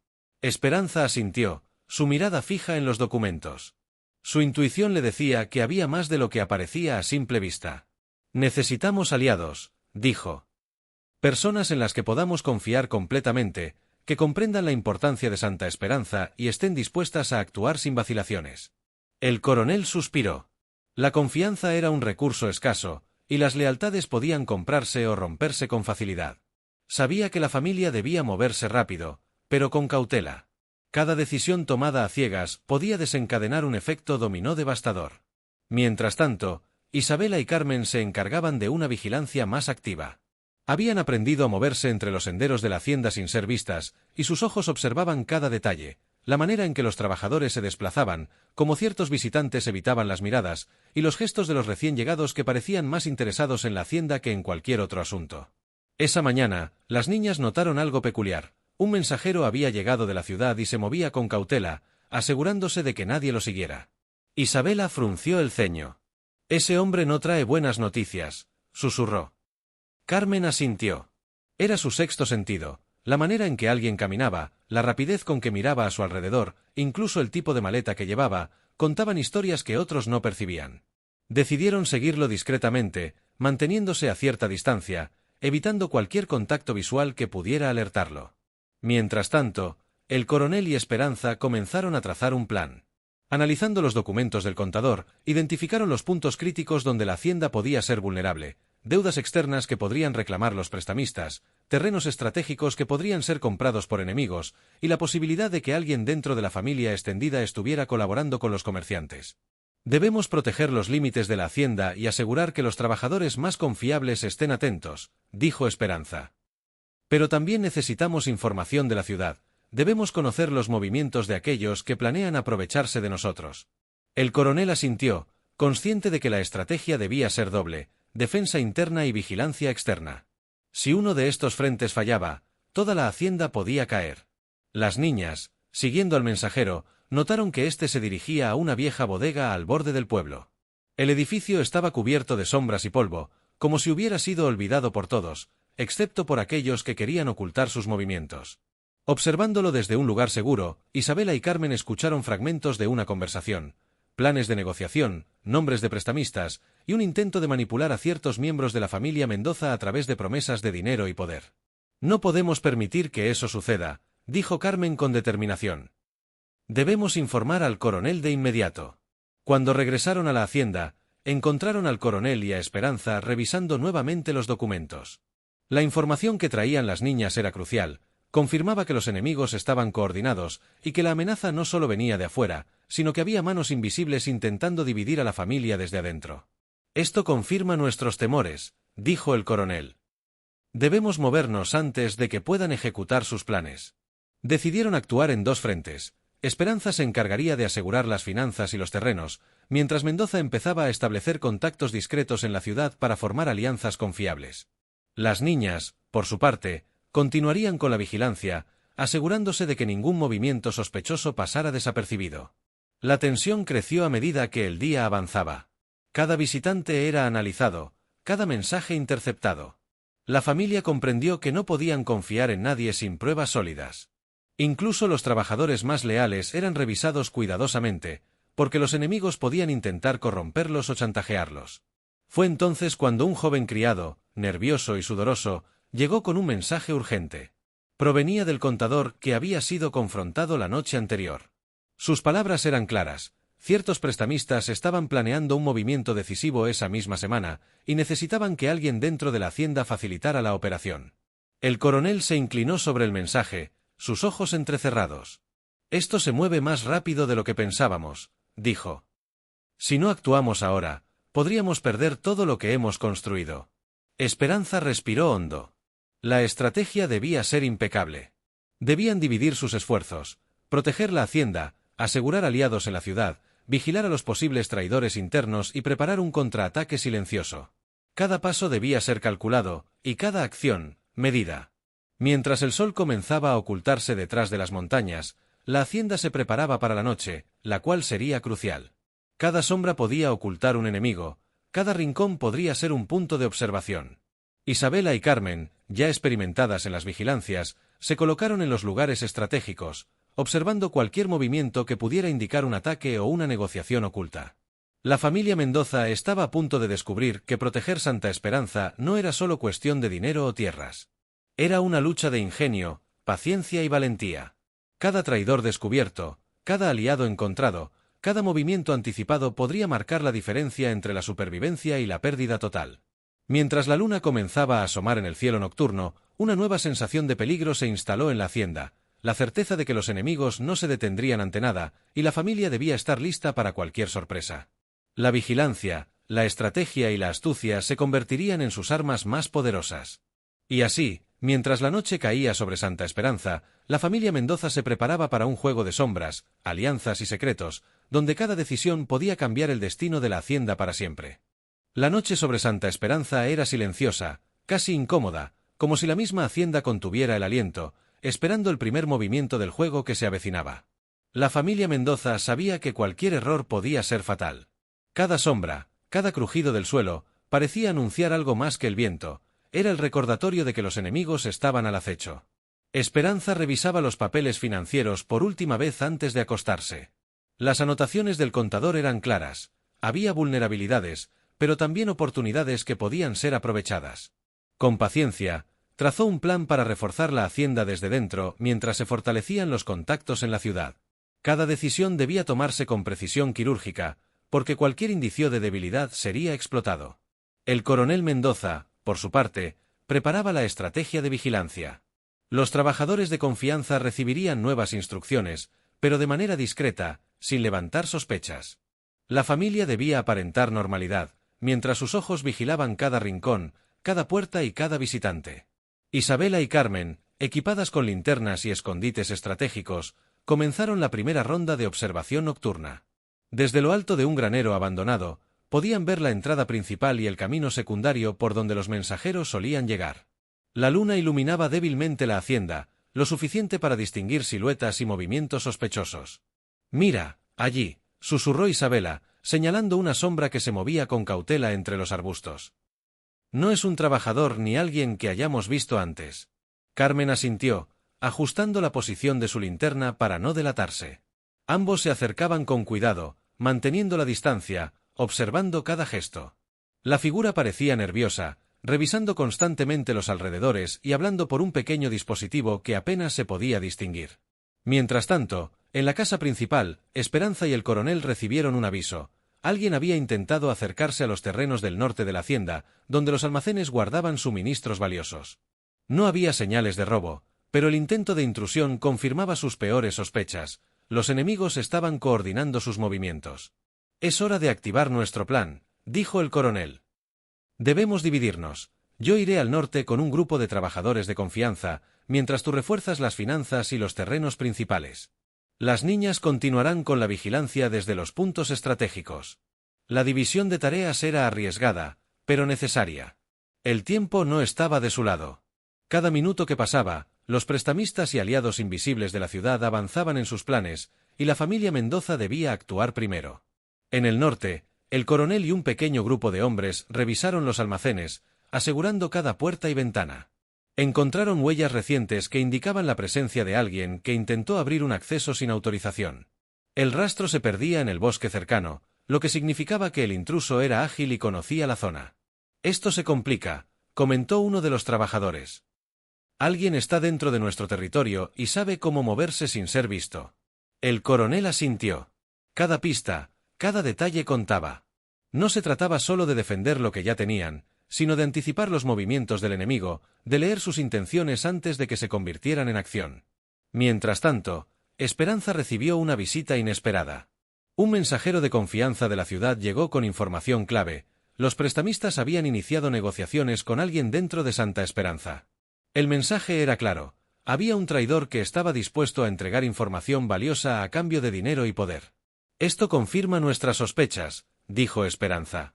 Esperanza asintió, su mirada fija en los documentos. Su intuición le decía que había más de lo que aparecía a simple vista. «Necesitamos aliados», dijo. «Personas en las que podamos confiar completamente, que comprendan la importancia de Santa Esperanza y estén dispuestas a actuar sin vacilaciones». El coronel suspiró. La confianza era un recurso escaso, y las lealtades podían comprarse o romperse con facilidad. Sabía que la familia debía moverse rápido, pero con cautela. Cada decisión tomada a ciegas podía desencadenar un efecto dominó devastador. Mientras tanto, Isabela y Carmen se encargaban de una vigilancia más activa. Habían aprendido a moverse entre los senderos de la hacienda sin ser vistas, y sus ojos observaban cada detalle, la manera en que los trabajadores se desplazaban, cómo ciertos visitantes evitaban las miradas, y los gestos de los recién llegados que parecían más interesados en la hacienda que en cualquier otro asunto. Esa mañana, las niñas notaron algo peculiar. Un mensajero había llegado de la ciudad y se movía con cautela, asegurándose de que nadie lo siguiera. Isabela frunció el ceño. «Ese hombre no trae buenas noticias», susurró. Carmen asintió. Era su sexto sentido, la manera en que alguien caminaba, la rapidez con que miraba a su alrededor, incluso el tipo de maleta que llevaba, contaban historias que otros no percibían. Decidieron seguirlo discretamente, manteniéndose a cierta distancia, evitando cualquier contacto visual que pudiera alertarlo. Mientras tanto, el coronel y Esperanza comenzaron a trazar un plan. Analizando los documentos del contador, identificaron los puntos críticos donde la hacienda podía ser vulnerable, deudas externas que podrían reclamar los prestamistas, terrenos estratégicos que podrían ser comprados por enemigos, y la posibilidad de que alguien dentro de la familia extendida estuviera colaborando con los comerciantes. Debemos proteger los límites de la hacienda y asegurar que los trabajadores más confiables estén atentos, dijo Esperanza. Pero también necesitamos información de la ciudad. Debemos conocer los movimientos de aquellos que planean aprovecharse de nosotros. El coronel asintió, consciente de que la estrategia debía ser doble, defensa interna y vigilancia externa. Si uno de estos frentes fallaba, toda la hacienda podía caer. Las niñas, siguiendo al mensajero, notaron que éste se dirigía a una vieja bodega al borde del pueblo. El edificio estaba cubierto de sombras y polvo, como si hubiera sido olvidado por todos, excepto por aquellos que querían ocultar sus movimientos. Observándolo desde un lugar seguro, Isabela y Carmen escucharon fragmentos de una conversación, planes de negociación, nombres de prestamistas, y un intento de manipular a ciertos miembros de la familia Mendoza a través de promesas de dinero y poder. «No podemos permitir que eso suceda», dijo Carmen con determinación. «Debemos informar al coronel de inmediato». Cuando regresaron a la hacienda, encontraron al coronel y a Esperanza revisando nuevamente los documentos. La información que traían las niñas era crucial, confirmaba que los enemigos estaban coordinados y que la amenaza no solo venía de afuera, sino que había manos invisibles intentando dividir a la familia desde adentro. «Esto confirma nuestros temores», dijo el coronel. «Debemos movernos antes de que puedan ejecutar sus planes». Decidieron actuar en dos frentes. Esperanza se encargaría de asegurar las finanzas y los terrenos, mientras Mendoza empezaba a establecer contactos discretos en la ciudad para formar alianzas confiables. Las niñas, por su parte, continuarían con la vigilancia, asegurándose de que ningún movimiento sospechoso pasara desapercibido. La tensión creció a medida que el día avanzaba. Cada visitante era analizado, cada mensaje interceptado. La familia comprendió que no podían confiar en nadie sin pruebas sólidas. Incluso los trabajadores más leales eran revisados cuidadosamente, porque los enemigos podían intentar corromperlos o chantajearlos. Fue entonces cuando un joven criado, nervioso y sudoroso, llegó con un mensaje urgente. Provenía del contador que había sido confrontado la noche anterior. Sus palabras eran claras. Ciertos prestamistas estaban planeando un movimiento decisivo esa misma semana y necesitaban que alguien dentro de la hacienda facilitara la operación. El coronel se inclinó sobre el mensaje, sus ojos entrecerrados. «Esto se mueve más rápido de lo que pensábamos», dijo. «Si no actuamos ahora, podríamos perder todo lo que hemos construido». Esperanza respiró hondo. La estrategia debía ser impecable. Debían dividir sus esfuerzos, proteger la hacienda, asegurar aliados en la ciudad, vigilar a los posibles traidores internos y preparar un contraataque silencioso. Cada paso debía ser calculado, y cada acción, medida. Mientras el sol comenzaba a ocultarse detrás de las montañas, la hacienda se preparaba para la noche, la cual sería crucial. Cada sombra podía ocultar un enemigo, cada rincón podría ser un punto de observación. Isabela y Carmen, ya experimentadas en las vigilancias, se colocaron en los lugares estratégicos, observando cualquier movimiento que pudiera indicar un ataque o una negociación oculta. La familia Mendoza estaba a punto de descubrir que proteger Santa Esperanza no era solo cuestión de dinero o tierras. Era una lucha de ingenio, paciencia y valentía. Cada traidor descubierto, cada aliado encontrado, cada movimiento anticipado podría marcar la diferencia entre la supervivencia y la pérdida total. Mientras la luna comenzaba a asomar en el cielo nocturno, una nueva sensación de peligro se instaló en la hacienda, la certeza de que los enemigos no se detendrían ante nada, y la familia debía estar lista para cualquier sorpresa. La vigilancia, la estrategia y la astucia se convertirían en sus armas más poderosas. Y así, mientras la noche caía sobre Santa Esperanza, la familia Mendoza se preparaba para un juego de sombras, alianzas y secretos, donde cada decisión podía cambiar el destino de la hacienda para siempre. La noche sobre Santa Esperanza era silenciosa, casi incómoda, como si la misma hacienda contuviera el aliento, esperando el primer movimiento del juego que se avecinaba. La familia Mendoza sabía que cualquier error podía ser fatal. Cada sombra, cada crujido del suelo, parecía anunciar algo más que el viento, era el recordatorio de que los enemigos estaban al acecho. Esperanza revisaba los papeles financieros por última vez antes de acostarse. Las anotaciones del contador eran claras, había vulnerabilidades, pero también oportunidades que podían ser aprovechadas. Con paciencia, trazó un plan para reforzar la hacienda desde dentro mientras se fortalecían los contactos en la ciudad. Cada decisión debía tomarse con precisión quirúrgica, porque cualquier indicio de debilidad sería explotado. El coronel Mendoza, por su parte, preparaba la estrategia de vigilancia. Los trabajadores de confianza recibirían nuevas instrucciones, pero de manera discreta, sin levantar sospechas. La familia debía aparentar normalidad, mientras sus ojos vigilaban cada rincón, cada puerta y cada visitante. Isabela y Carmen, equipadas con linternas y escondites estratégicos, comenzaron la primera ronda de observación nocturna. Desde lo alto de un granero abandonado, podían ver la entrada principal y el camino secundario por donde los mensajeros solían llegar. La luna iluminaba débilmente la hacienda, lo suficiente para distinguir siluetas y movimientos sospechosos. «Mira, allí», susurró Isabela, señalando una sombra que se movía con cautela entre los arbustos. «No es un trabajador ni alguien que hayamos visto antes». Carmen asintió, ajustando la posición de su linterna para no delatarse. Ambos se acercaban con cuidado, manteniendo la distancia, observando cada gesto. La figura parecía nerviosa, revisando constantemente los alrededores y hablando por un pequeño dispositivo que apenas se podía distinguir. Mientras tanto, en la casa principal, Esperanza y el coronel recibieron un aviso. Alguien había intentado acercarse a los terrenos del norte de la hacienda, donde los almacenes guardaban suministros valiosos. No había señales de robo, pero el intento de intrusión confirmaba sus peores sospechas. Los enemigos estaban coordinando sus movimientos. «Es hora de activar nuestro plan», dijo el coronel. «Debemos dividirnos. Yo iré al norte con un grupo de trabajadores de confianza, mientras tú refuerzas las finanzas y los terrenos principales. Las niñas continuarán con la vigilancia desde los puntos estratégicos». La división de tareas era arriesgada, pero necesaria. El tiempo no estaba de su lado. Cada minuto que pasaba, los prestamistas y aliados invisibles de la ciudad avanzaban en sus planes, y la familia Mendoza debía actuar primero. En el norte, el coronel y un pequeño grupo de hombres revisaron los almacenes, asegurando cada puerta y ventana. Encontraron huellas recientes que indicaban la presencia de alguien que intentó abrir un acceso sin autorización. El rastro se perdía en el bosque cercano, lo que significaba que el intruso era ágil y conocía la zona. «Esto se complica», comentó uno de los trabajadores. «Alguien está dentro de nuestro territorio y sabe cómo moverse sin ser visto». El coronel asintió. Cada pista, cada detalle contaba. No se trataba solo de defender lo que ya tenían, sino de anticipar los movimientos del enemigo, de leer sus intenciones antes de que se convirtieran en acción. Mientras tanto, Esperanza recibió una visita inesperada. Un mensajero de confianza de la ciudad llegó con información clave. Los prestamistas habían iniciado negociaciones con alguien dentro de Santa Esperanza. El mensaje era claro. Había un traidor que estaba dispuesto a entregar información valiosa a cambio de dinero y poder. «Esto confirma nuestras sospechas», dijo Esperanza.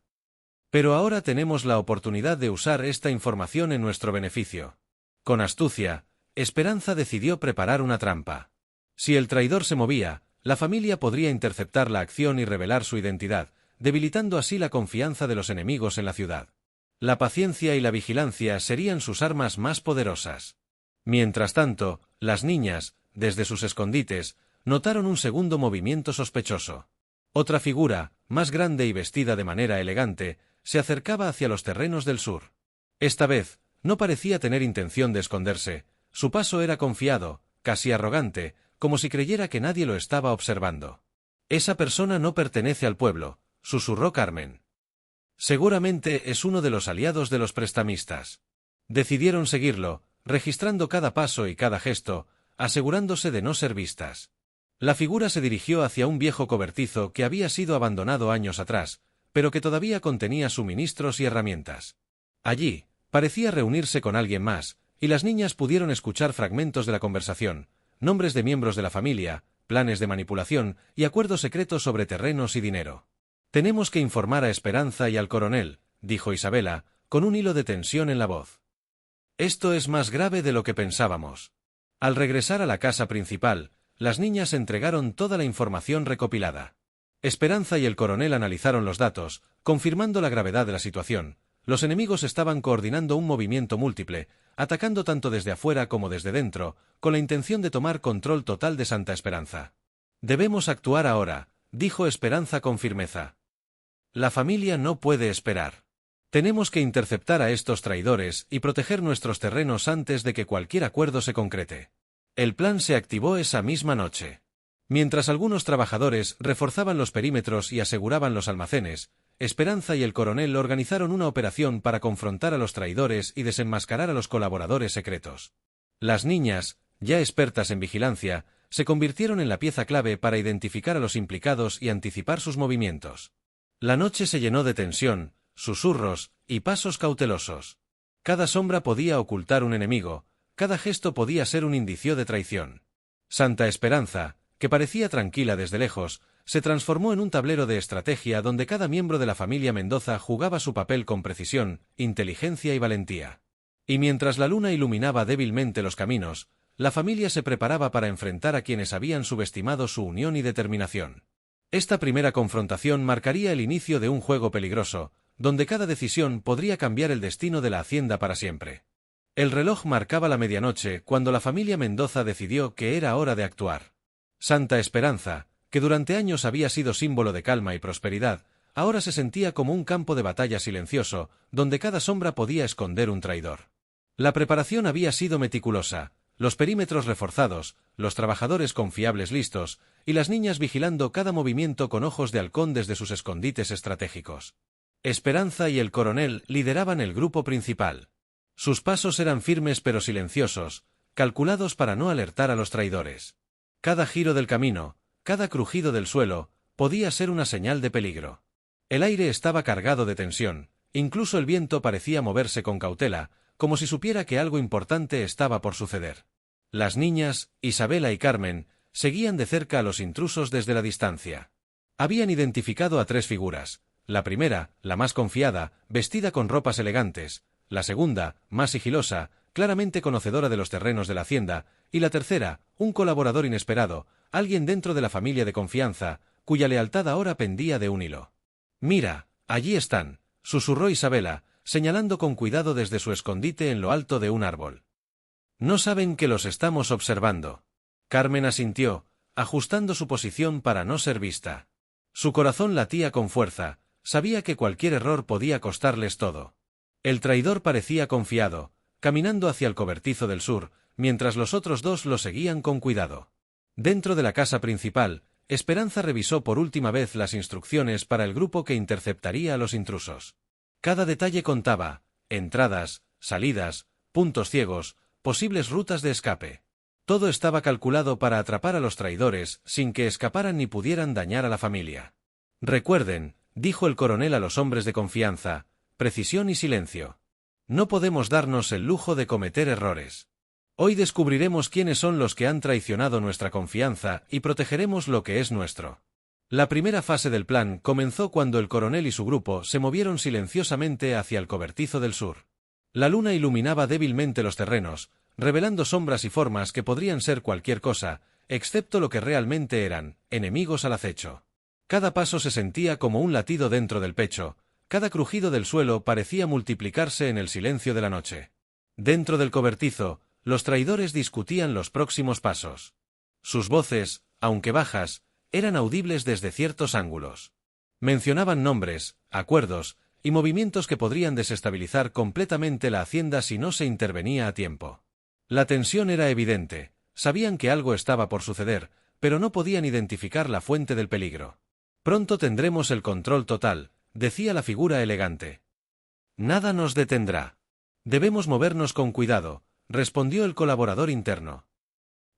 «Pero ahora tenemos la oportunidad de usar esta información en nuestro beneficio». Con astucia, Esperanza decidió preparar una trampa. Si el traidor se movía, la familia podría interceptar la acción y revelar su identidad, debilitando así la confianza de los enemigos en la ciudad. La paciencia y la vigilancia serían sus armas más poderosas. Mientras tanto, las niñas, desde sus escondites, notaron un segundo movimiento sospechoso. Otra figura, más grande y vestida de manera elegante, se acercaba hacia los terrenos del sur. Esta vez, no parecía tener intención de esconderse, su paso era confiado, casi arrogante, como si creyera que nadie lo estaba observando. «Esa persona no pertenece al pueblo», susurró Carmen. «Seguramente es uno de los aliados de los prestamistas». Decidieron seguirlo, registrando cada paso y cada gesto, asegurándose de no ser vistas. La figura se dirigió hacia un viejo cobertizo que había sido abandonado años atrás, pero que todavía contenía suministros y herramientas. Allí, parecía reunirse con alguien más, y las niñas pudieron escuchar fragmentos de la conversación, nombres de miembros de la familia, planes de manipulación y acuerdos secretos sobre terrenos y dinero. «Tenemos que informar a Esperanza y al coronel», dijo Isabela, con un hilo de tensión en la voz. «Esto es más grave de lo que pensábamos». Al regresar a la casa principal, las niñas entregaron toda la información recopilada. Esperanza y el coronel analizaron los datos, confirmando la gravedad de la situación. Los enemigos estaban coordinando un movimiento múltiple, atacando tanto desde afuera como desde dentro, con la intención de tomar control total de Santa Esperanza. Debemos actuar ahora, dijo Esperanza con firmeza. La familia no puede esperar. Tenemos que interceptar a estos traidores y proteger nuestros terrenos antes de que cualquier acuerdo se concrete. El plan se activó esa misma noche. Mientras algunos trabajadores reforzaban los perímetros y aseguraban los almacenes, Esperanza y el coronel organizaron una operación para confrontar a los traidores y desenmascarar a los colaboradores secretos. Las niñas, ya expertas en vigilancia, se convirtieron en la pieza clave para identificar a los implicados y anticipar sus movimientos. La noche se llenó de tensión, susurros y pasos cautelosos. Cada sombra podía ocultar un enemigo, cada gesto podía ser un indicio de traición. Santa Esperanza, que parecía tranquila desde lejos, se transformó en un tablero de estrategia donde cada miembro de la familia Mendoza jugaba su papel con precisión, inteligencia y valentía. Y mientras la luna iluminaba débilmente los caminos, la familia se preparaba para enfrentar a quienes habían subestimado su unión y determinación. Esta primera confrontación marcaría el inicio de un juego peligroso, donde cada decisión podría cambiar el destino de la hacienda para siempre. El reloj marcaba la medianoche cuando la familia Mendoza decidió que era hora de actuar. Santa Esperanza, que durante años había sido símbolo de calma y prosperidad, ahora se sentía como un campo de batalla silencioso, donde cada sombra podía esconder un traidor. La preparación había sido meticulosa, los perímetros reforzados, los trabajadores confiables listos, y las niñas vigilando cada movimiento con ojos de halcón desde sus escondites estratégicos. Esperanza y el coronel lideraban el grupo principal. Sus pasos eran firmes pero silenciosos, calculados para no alertar a los traidores. Cada giro del camino, cada crujido del suelo, podía ser una señal de peligro. El aire estaba cargado de tensión, incluso el viento parecía moverse con cautela, como si supiera que algo importante estaba por suceder. Las niñas, Isabela y Carmen, seguían de cerca a los intrusos desde la distancia. Habían identificado a tres figuras: la primera, la más confiada, vestida con ropas elegantes; la segunda, más sigilosa, claramente conocedora de los terrenos de la hacienda; y la tercera, un colaborador inesperado, alguien dentro de la familia de confianza, cuya lealtad ahora pendía de un hilo. «Mira, allí están», susurró Isabela, señalando con cuidado desde su escondite en lo alto de un árbol. «No saben que los estamos observando». Carmen asintió, ajustando su posición para no ser vista. Su corazón latía con fuerza, sabía que cualquier error podía costarles todo. El traidor parecía confiado, caminando hacia el cobertizo del sur, mientras los otros dos lo seguían con cuidado. Dentro de la casa principal, Esperanza revisó por última vez las instrucciones para el grupo que interceptaría a los intrusos. Cada detalle contaba: entradas, salidas, puntos ciegos, posibles rutas de escape. Todo estaba calculado para atrapar a los traidores sin que escaparan ni pudieran dañar a la familia. «Recuerden», dijo el coronel a los hombres de confianza, «precisión y silencio. No podemos darnos el lujo de cometer errores. Hoy descubriremos quiénes son los que han traicionado nuestra confianza y protegeremos lo que es nuestro». La primera fase del plan comenzó cuando el coronel y su grupo se movieron silenciosamente hacia el cobertizo del sur. La luna iluminaba débilmente los terrenos, revelando sombras y formas que podrían ser cualquier cosa, excepto lo que realmente eran: enemigos al acecho. Cada paso se sentía como un latido dentro del pecho, cada crujido del suelo parecía multiplicarse en el silencio de la noche. Dentro del cobertizo, los traidores discutían los próximos pasos. Sus voces, aunque bajas, eran audibles desde ciertos ángulos. Mencionaban nombres, acuerdos y movimientos que podrían desestabilizar completamente la hacienda si no se intervenía a tiempo. La tensión era evidente, sabían que algo estaba por suceder, pero no podían identificar la fuente del peligro. «Pronto tendremos el control total», decía la figura elegante. «Nada nos detendrá. Debemos movernos con cuidado», respondió el colaborador interno.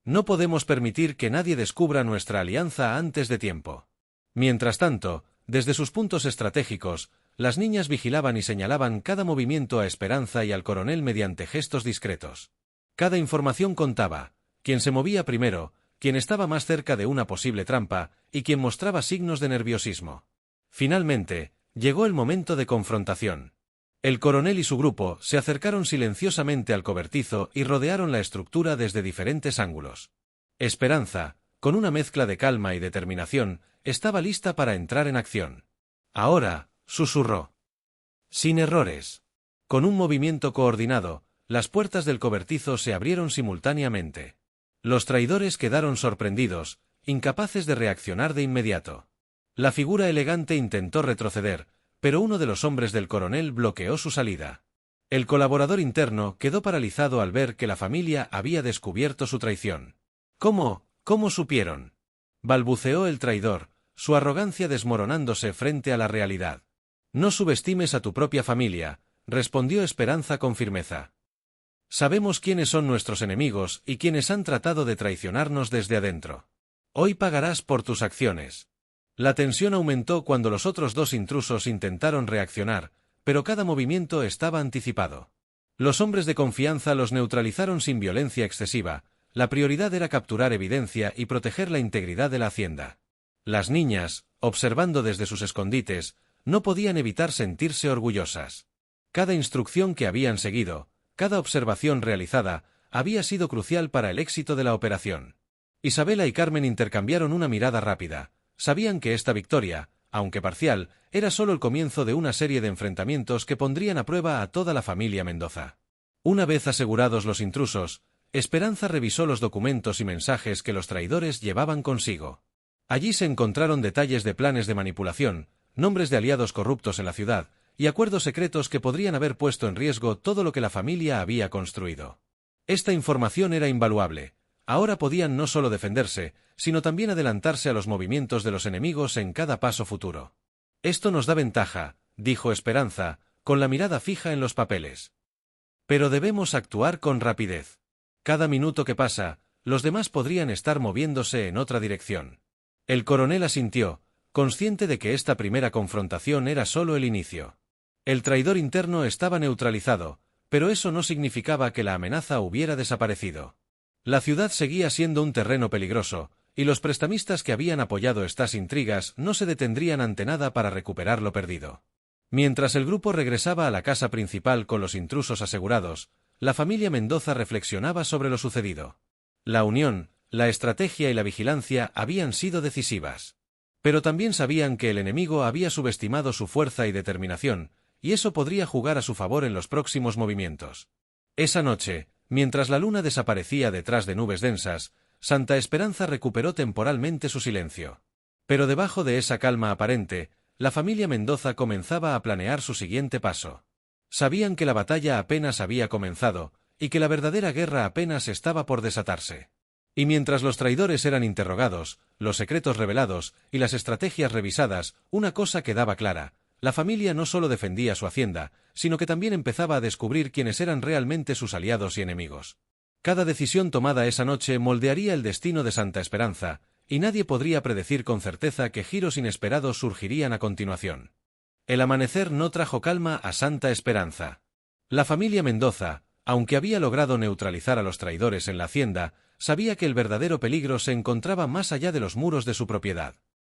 «No podemos permitir que nadie descubra nuestra alianza antes de tiempo». Mientras tanto, desde sus puntos estratégicos, las niñas vigilaban y señalaban cada movimiento a Esperanza y al coronel mediante gestos discretos. Cada información contaba: quién se movía primero, quién estaba más cerca de una posible trampa y quién mostraba signos de nerviosismo. Finalmente, llegó el momento de confrontación. El coronel y su grupo se acercaron silenciosamente al cobertizo y rodearon la estructura desde diferentes ángulos. Esperanza, con una mezcla de calma y determinación, estaba lista para entrar en acción. Ahora, susurró. Sin errores. Con un movimiento coordinado, las puertas del cobertizo se abrieron simultáneamente. Los traidores quedaron sorprendidos, incapaces de reaccionar de inmediato. La figura elegante intentó retroceder, pero uno de los hombres del coronel bloqueó su salida. El colaborador interno quedó paralizado al ver que la familia había descubierto su traición. ¿Cómo supieron? Balbuceó el traidor, su arrogancia desmoronándose frente a la realidad. No subestimes a tu propia familia, respondió Esperanza con firmeza. Sabemos quiénes son nuestros enemigos y quiénes han tratado de traicionarnos desde adentro. Hoy pagarás por tus acciones. La tensión aumentó cuando los otros dos intrusos intentaron reaccionar, pero cada movimiento estaba anticipado. Los hombres de confianza los neutralizaron sin violencia excesiva, la prioridad era capturar evidencia y proteger la integridad de la hacienda. Las niñas, observando desde sus escondites, no podían evitar sentirse orgullosas. Cada instrucción que habían seguido, cada observación realizada, había sido crucial para el éxito de la operación. Isabela y Carmen intercambiaron una mirada rápida. Sabían que esta victoria, aunque parcial, era solo el comienzo de una serie de enfrentamientos que pondrían a prueba a toda la familia Mendoza. Una vez asegurados los intrusos, Esperanza revisó los documentos y mensajes que los traidores llevaban consigo. Allí se encontraron detalles de planes de manipulación, nombres de aliados corruptos en la ciudad, y acuerdos secretos que podrían haber puesto en riesgo todo lo que la familia había construido. Esta información era invaluable. Ahora podían no solo defenderse, sino también adelantarse a los movimientos de los enemigos en cada paso futuro. Esto nos da ventaja, dijo Esperanza, con la mirada fija en los papeles. Pero debemos actuar con rapidez. Cada minuto que pasa, los demás podrían estar moviéndose en otra dirección. El coronel asintió, consciente de que esta primera confrontación era solo el inicio. El traidor interno estaba neutralizado, pero eso no significaba que la amenaza hubiera desaparecido. La ciudad seguía siendo un terreno peligroso, y los prestamistas que habían apoyado estas intrigas no se detendrían ante nada para recuperar lo perdido. Mientras el grupo regresaba a la casa principal con los intrusos asegurados, la familia Mendoza reflexionaba sobre lo sucedido. La unión, la estrategia y la vigilancia habían sido decisivas. Pero también sabían que el enemigo había subestimado su fuerza y determinación, y eso podría jugar a su favor en los próximos movimientos. Esa noche, mientras la luna desaparecía detrás de nubes densas, Santa Esperanza recuperó temporalmente su silencio. Pero debajo de esa calma aparente, la familia Mendoza comenzaba a planear su siguiente paso. Sabían que la batalla apenas había comenzado, y que la verdadera guerra apenas estaba por desatarse. Y mientras los traidores eran interrogados, los secretos revelados y las estrategias revisadas, una cosa quedaba clara: la familia no solo defendía su hacienda, sino que también empezaba a descubrir quiénes eran realmente sus aliados y enemigos. Cada decisión tomada esa noche moldearía el destino de Santa Esperanza, y nadie podría predecir con certeza qué giros inesperados surgirían a continuación. El amanecer no trajo calma a Santa Esperanza. La familia Mendoza, aunque había logrado neutralizar a los traidores en la hacienda, sabía que el verdadero peligro se encontraba más allá de los muros de su propiedad.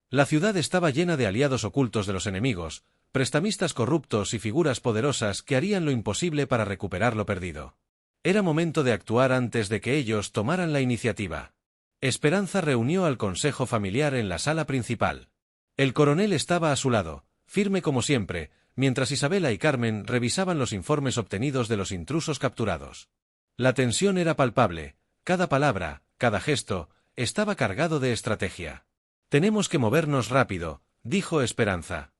La ciudad estaba llena de aliados ocultos de los enemigos, prestamistas corruptos y figuras poderosas que harían lo imposible para recuperar lo perdido. Era momento de actuar antes de que ellos tomaran la iniciativa. Esperanza reunió al consejo familiar en la sala principal. El coronel estaba a su lado, firme como siempre, mientras Isabela y Carmen revisaban los informes obtenidos de los intrusos capturados. La tensión era palpable, cada palabra, cada gesto, estaba cargado de estrategia. «Tenemos que movernos rápido», dijo Esperanza.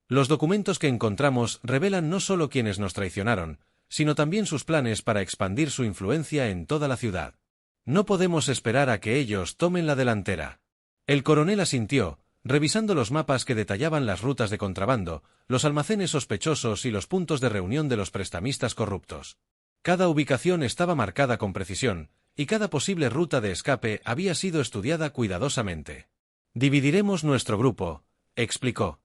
«Los documentos que encontramos revelan no solo quiénes nos traicionaron, sino también sus planes para expandir su influencia en toda la ciudad. No podemos esperar a que ellos tomen la delantera». El coronel asintió, revisando los mapas que detallaban las rutas de contrabando, los almacenes sospechosos y los puntos de reunión de los prestamistas corruptos. Cada ubicación estaba marcada con precisión, y cada posible ruta de escape había sido estudiada cuidadosamente. «Dividiremos nuestro grupo», explicó.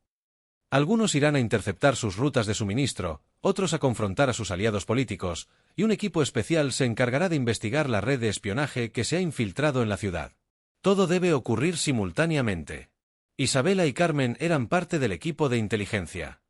«Algunos irán a interceptar sus rutas de suministro, otros a confrontar a sus aliados políticos, y un equipo especial se encargará de investigar la red de espionaje que se ha infiltrado en la ciudad. Todo debe ocurrir simultáneamente». Isabela y Carmen eran parte del equipo de inteligencia.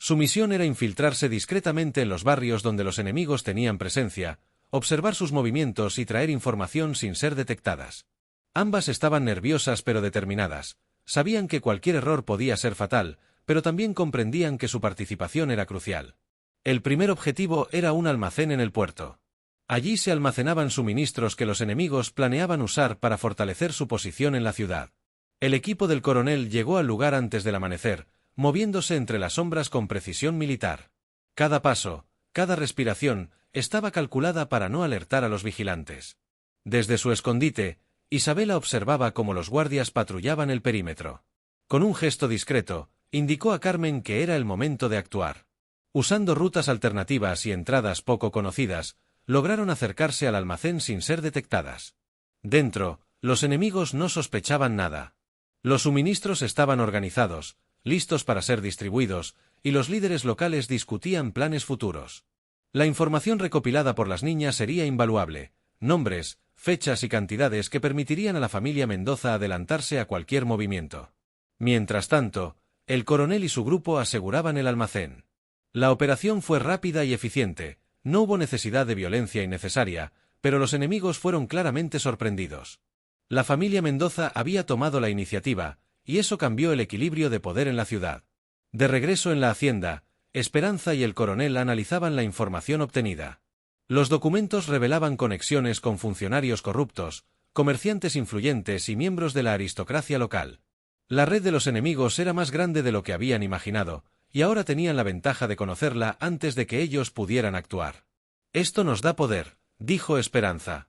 Su misión era infiltrarse discretamente en los barrios donde los enemigos tenían presencia, observar sus movimientos y traer información sin ser detectadas. Ambas estaban nerviosas pero determinadas, sabían que cualquier error podía ser fatal, pero también comprendían que su participación era crucial. El primer objetivo era un almacén en el puerto. Allí se almacenaban suministros que los enemigos planeaban usar para fortalecer su posición en la ciudad. El equipo del coronel llegó al lugar antes del amanecer, moviéndose entre las sombras con precisión militar. Cada paso, cada respiración, estaba calculada para no alertar a los vigilantes. Desde su escondite, Isabela observaba cómo los guardias patrullaban el perímetro. Con un gesto discreto, indicó a Carmen que era el momento de actuar. Usando rutas alternativas y entradas poco conocidas, lograron acercarse al almacén sin ser detectadas. Dentro, los enemigos no sospechaban nada. Los suministros estaban organizados, listos para ser distribuidos, y los líderes locales discutían planes futuros. La información recopilada por las niñas sería invaluable: nombres, fechas y cantidades que permitirían a la familia Mendoza adelantarse a cualquier movimiento. Mientras tanto, el coronel y su grupo aseguraban el almacén. La operación fue rápida y eficiente, no hubo necesidad de violencia innecesaria, pero los enemigos fueron claramente sorprendidos. La familia Mendoza había tomado la iniciativa, y eso cambió el equilibrio de poder en la ciudad. De regreso en la hacienda, Esperanza y el coronel analizaban la información obtenida. Los documentos revelaban conexiones con funcionarios corruptos, comerciantes influyentes y miembros de la aristocracia local. La red de los enemigos era más grande de lo que habían imaginado, y ahora tenían la ventaja de conocerla antes de que ellos pudieran actuar. «Esto nos da poder», dijo Esperanza.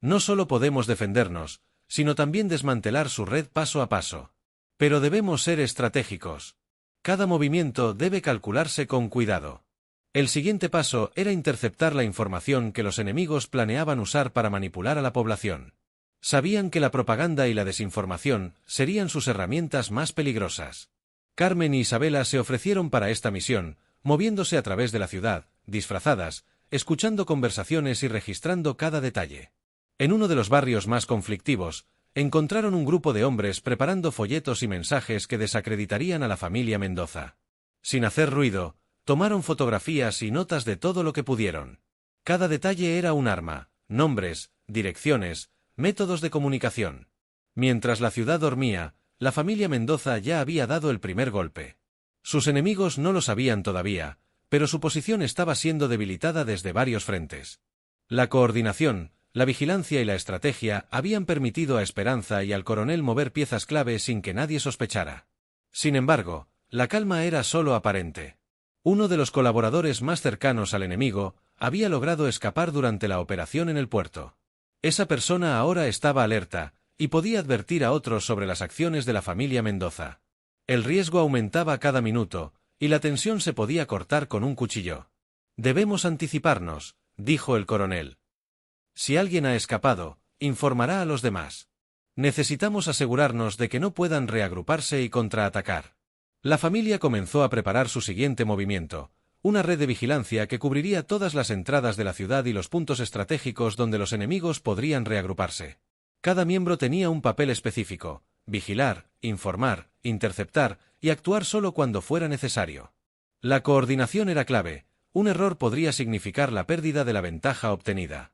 «No solo podemos defendernos, sino también desmantelar su red paso a paso. Pero debemos ser estratégicos. Cada movimiento debe calcularse con cuidado». El siguiente paso era interceptar la información que los enemigos planeaban usar para manipular a la población. Sabían que la propaganda y la desinformación serían sus herramientas más peligrosas. Carmen y Isabela se ofrecieron para esta misión, moviéndose a través de la ciudad, disfrazadas, escuchando conversaciones y registrando cada detalle. En uno de los barrios más conflictivos, encontraron un grupo de hombres preparando folletos y mensajes que desacreditarían a la familia Mendoza. Sin hacer ruido, tomaron fotografías y notas de todo lo que pudieron. Cada detalle era un arma: nombres, direcciones, métodos de comunicación. Mientras la ciudad dormía, la familia Mendoza ya había dado el primer golpe. Sus enemigos no lo sabían todavía, pero su posición estaba siendo debilitada desde varios frentes. La coordinación, la vigilancia y la estrategia habían permitido a Esperanza y al coronel mover piezas clave sin que nadie sospechara. Sin embargo, la calma era solo aparente. Uno de los colaboradores más cercanos al enemigo había logrado escapar durante la operación en el puerto. Esa persona ahora estaba alerta, y podía advertir a otros sobre las acciones de la familia Mendoza. El riesgo aumentaba cada minuto, y la tensión se podía cortar con un cuchillo. «Debemos anticiparnos», dijo el coronel. «Si alguien ha escapado, informará a los demás. Necesitamos asegurarnos de que no puedan reagruparse y contraatacar». La familia comenzó a preparar su siguiente movimiento: una red de vigilancia que cubriría todas las entradas de la ciudad y los puntos estratégicos donde los enemigos podrían reagruparse. Cada miembro tenía un papel específico: vigilar, informar, interceptar y actuar solo cuando fuera necesario. La coordinación era clave: un error podría significar la pérdida de la ventaja obtenida.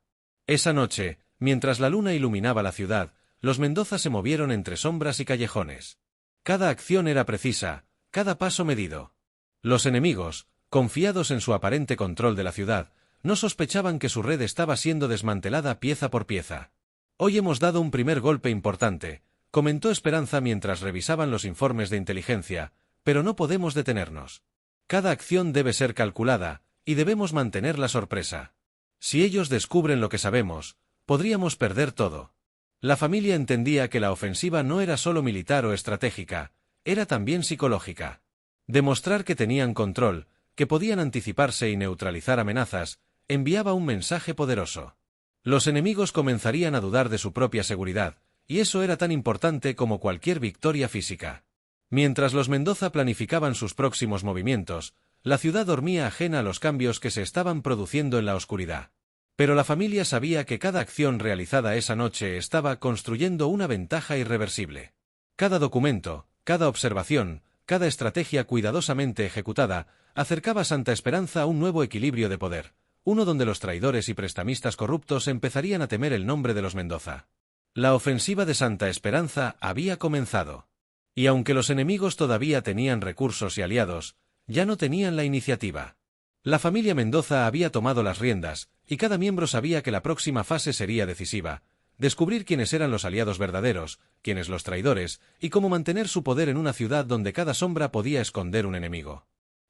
Esa noche, mientras la luna iluminaba la ciudad, los Mendoza se movieron entre sombras y callejones. Cada acción era precisa, cada paso medido. Los enemigos, confiados en su aparente control de la ciudad, no sospechaban que su red estaba siendo desmantelada pieza por pieza. «Hoy hemos dado un primer golpe importante», comentó Esperanza mientras revisaban los informes de inteligencia, «pero no podemos detenernos. Cada acción debe ser calculada, y debemos mantener la sorpresa. Si ellos descubren lo que sabemos, podríamos perder todo». La familia entendía que la ofensiva no era solo militar o estratégica, era también psicológica. Demostrar que tenían control, que podían anticiparse y neutralizar amenazas, enviaba un mensaje poderoso. Los enemigos comenzarían a dudar de su propia seguridad, y eso era tan importante como cualquier victoria física. Mientras los Mendoza planificaban sus próximos movimientos, la ciudad dormía ajena a los cambios que se estaban produciendo en la oscuridad. Pero la familia sabía que cada acción realizada esa noche estaba construyendo una ventaja irreversible. Cada documento, cada observación, cada estrategia cuidadosamente ejecutada, acercaba Santa Esperanza a un nuevo equilibrio de poder, uno donde los traidores y prestamistas corruptos empezarían a temer el nombre de los Mendoza. La ofensiva de Santa Esperanza había comenzado. Y aunque los enemigos todavía tenían recursos y aliados, ya no tenían la iniciativa. La familia Mendoza había tomado las riendas, y cada miembro sabía que la próxima fase sería decisiva: descubrir quiénes eran los aliados verdaderos, quiénes los traidores, y cómo mantener su poder en una ciudad donde cada sombra podía esconder un enemigo.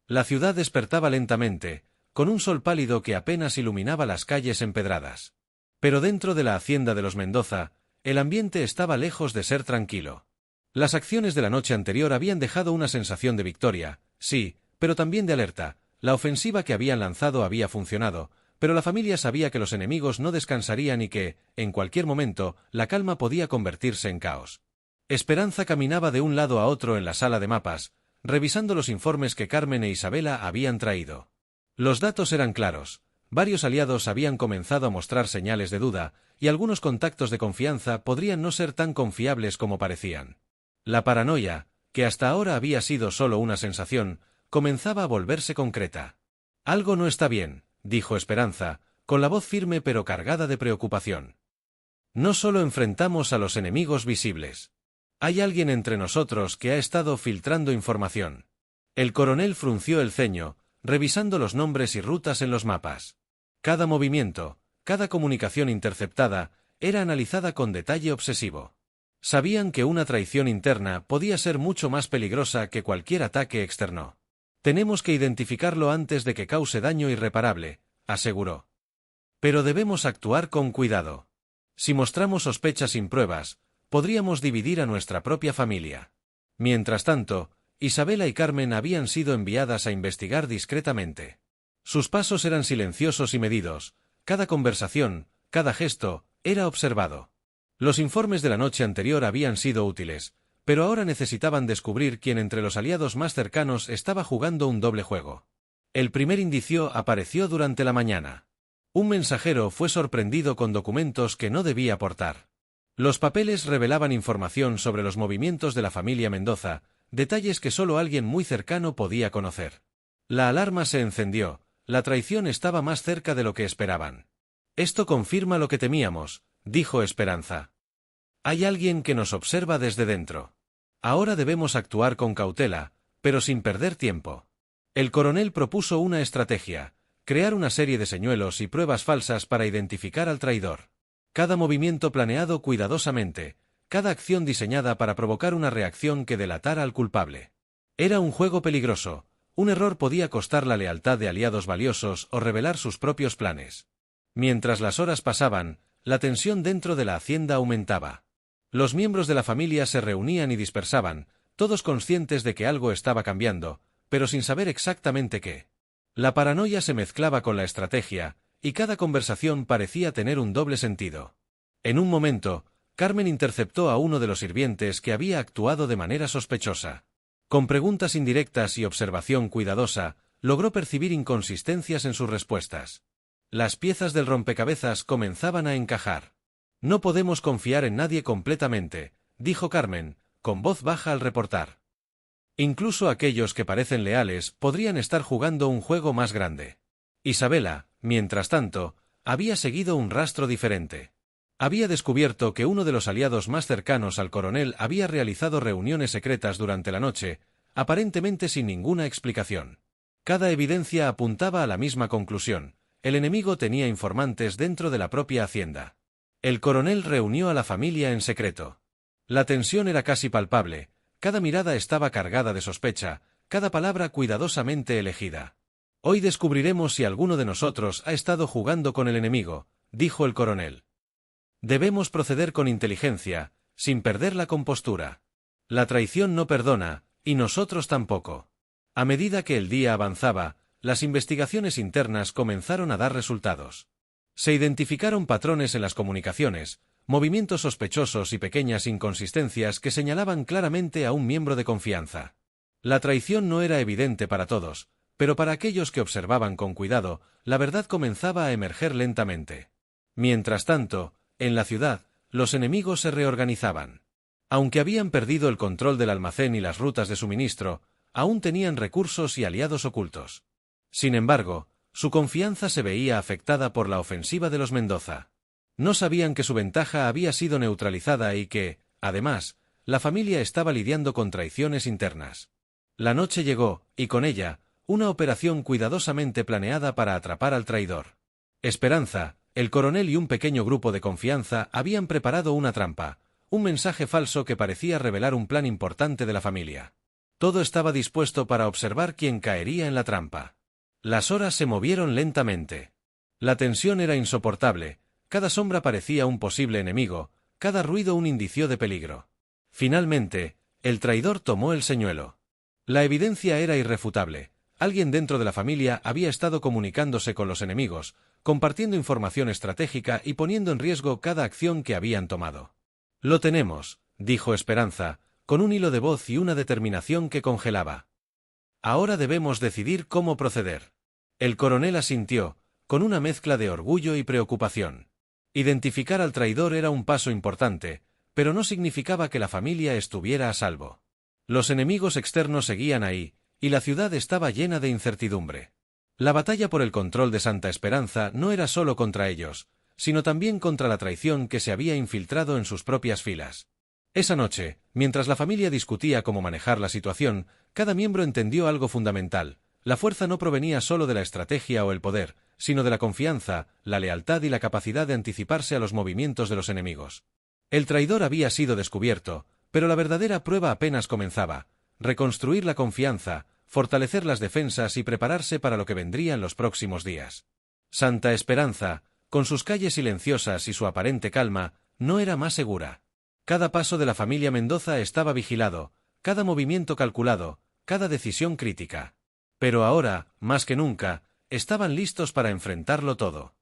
La ciudad despertaba lentamente, con un sol pálido que apenas iluminaba las calles empedradas. Pero dentro de la hacienda de los Mendoza, el ambiente estaba lejos de ser tranquilo. Las acciones de la noche anterior habían dejado una sensación de victoria, sí, pero también de alerta. La ofensiva que habían lanzado había funcionado, pero la familia sabía que los enemigos no descansarían y que, en cualquier momento, la calma podía convertirse en caos. Esperanza caminaba de un lado a otro en la sala de mapas, revisando los informes que Carmen e Isabela habían traído. Los datos eran claros. Varios aliados habían comenzado a mostrar señales de duda, y algunos contactos de confianza podrían no ser tan confiables como parecían. La paranoia, que hasta ahora había sido solo una sensación, comenzaba a volverse concreta. «Algo no está bien», dijo Esperanza, con la voz firme pero cargada de preocupación. «No solo enfrentamos a los enemigos visibles. Hay alguien entre nosotros que ha estado filtrando información». El coronel frunció el ceño, revisando los nombres y rutas en los mapas. Cada movimiento, cada comunicación interceptada, era analizada con detalle obsesivo. Sabían que una traición interna podía ser mucho más peligrosa que cualquier ataque externo. «Tenemos que identificarlo antes de que cause daño irreparable», aseguró. «Pero debemos actuar con cuidado. Si mostramos sospechas sin pruebas, podríamos dividir a nuestra propia familia». Mientras tanto, Isabela y Carmen habían sido enviadas a investigar discretamente. Sus pasos eran silenciosos y medidos, cada conversación, cada gesto, era observado. Los informes de la noche anterior habían sido útiles, pero ahora necesitaban descubrir quién entre los aliados más cercanos estaba jugando un doble juego. El primer indicio apareció durante la mañana. Un mensajero fue sorprendido con documentos que no debía aportar. Los papeles revelaban información sobre los movimientos de la familia Mendoza, detalles que solo alguien muy cercano podía conocer. La alarma se encendió, la traición estaba más cerca de lo que esperaban. «Esto confirma lo que temíamos», dijo Esperanza. «Hay alguien que nos observa desde dentro. Ahora debemos actuar con cautela, pero sin perder tiempo». El coronel propuso una estrategia: crear una serie de señuelos y pruebas falsas para identificar al traidor. Cada movimiento planeado cuidadosamente, cada acción diseñada para provocar una reacción que delatara al culpable. Era un juego peligroso. Un error podía costar la lealtad de aliados valiosos o revelar sus propios planes. Mientras las horas pasaban, la tensión dentro de la hacienda aumentaba. Los miembros de la familia se reunían y dispersaban, todos conscientes de que algo estaba cambiando, pero sin saber exactamente qué. La paranoia se mezclaba con la estrategia, y cada conversación parecía tener un doble sentido. En un momento, Carmen interceptó a uno de los sirvientes que había actuado de manera sospechosa. Con preguntas indirectas y observación cuidadosa, logró percibir inconsistencias en sus respuestas. Las piezas del rompecabezas comenzaban a encajar. «No podemos confiar en nadie completamente», dijo Carmen, con voz baja al reportar. «Incluso aquellos que parecen leales podrían estar jugando un juego más grande». Isabela, mientras tanto, había seguido un rastro diferente. Había descubierto que uno de los aliados más cercanos al coronel había realizado reuniones secretas durante la noche, aparentemente sin ninguna explicación. Cada evidencia apuntaba a la misma conclusión: el enemigo tenía informantes dentro de la propia hacienda. El coronel reunió a la familia en secreto. La tensión era casi palpable, cada mirada estaba cargada de sospecha, cada palabra cuidadosamente elegida. «Hoy descubriremos si alguno de nosotros ha estado jugando con el enemigo», dijo el coronel. «Debemos proceder con inteligencia, sin perder la compostura. La traición no perdona, y nosotros tampoco». A medida que el día avanzaba, las investigaciones internas comenzaron a dar resultados. Se identificaron patrones en las comunicaciones, movimientos sospechosos y pequeñas inconsistencias que señalaban claramente a un miembro de confianza. La traición no era evidente para todos, pero para aquellos que observaban con cuidado, la verdad comenzaba a emerger lentamente. Mientras tanto, en la ciudad, los enemigos se reorganizaban. Aunque habían perdido el control del almacén y las rutas de suministro, aún tenían recursos y aliados ocultos. Sin embargo, su confianza se veía afectada por la ofensiva de los Mendoza. No sabían que su ventaja había sido neutralizada y que, además, la familia estaba lidiando con traiciones internas. La noche llegó, y con ella, una operación cuidadosamente planeada para atrapar al traidor. Esperanza, el coronel y un pequeño grupo de confianza habían preparado una trampa, un mensaje falso que parecía revelar un plan importante de la familia. Todo estaba dispuesto para observar quién caería en la trampa. Las horas se movieron lentamente. La tensión era insoportable, cada sombra parecía un posible enemigo, cada ruido un indicio de peligro. Finalmente, el traidor tomó el señuelo. La evidencia era irrefutable. Alguien dentro de la familia había estado comunicándose con los enemigos, compartiendo información estratégica y poniendo en riesgo cada acción que habían tomado. «Lo tenemos», dijo Esperanza, con un hilo de voz y una determinación que congelaba. «Ahora debemos decidir cómo proceder». El coronel asintió, con una mezcla de orgullo y preocupación. Identificar al traidor era un paso importante, pero no significaba que la familia estuviera a salvo. Los enemigos externos seguían ahí, y la ciudad estaba llena de incertidumbre. La batalla por el control de Santa Esperanza no era solo contra ellos, sino también contra la traición que se había infiltrado en sus propias filas. Esa noche, mientras la familia discutía cómo manejar la situación, cada miembro entendió algo fundamental. La fuerza no provenía solo de la estrategia o el poder, sino de la confianza, la lealtad y la capacidad de anticiparse a los movimientos de los enemigos. El traidor había sido descubierto, pero la verdadera prueba apenas comenzaba: reconstruir la confianza, fortalecer las defensas y prepararse para lo que vendría en los próximos días. Santa Esperanza, con sus calles silenciosas y su aparente calma, no era más segura. Cada paso de la familia Mendoza estaba vigilado, cada movimiento calculado, cada decisión crítica. Pero ahora, más que nunca, estaban listos para enfrentarlo todo.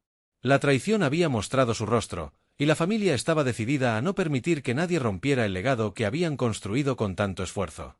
La traición había mostrado su rostro, y la familia estaba decidida a no permitir que nadie rompiera el legado que habían construido con tanto esfuerzo.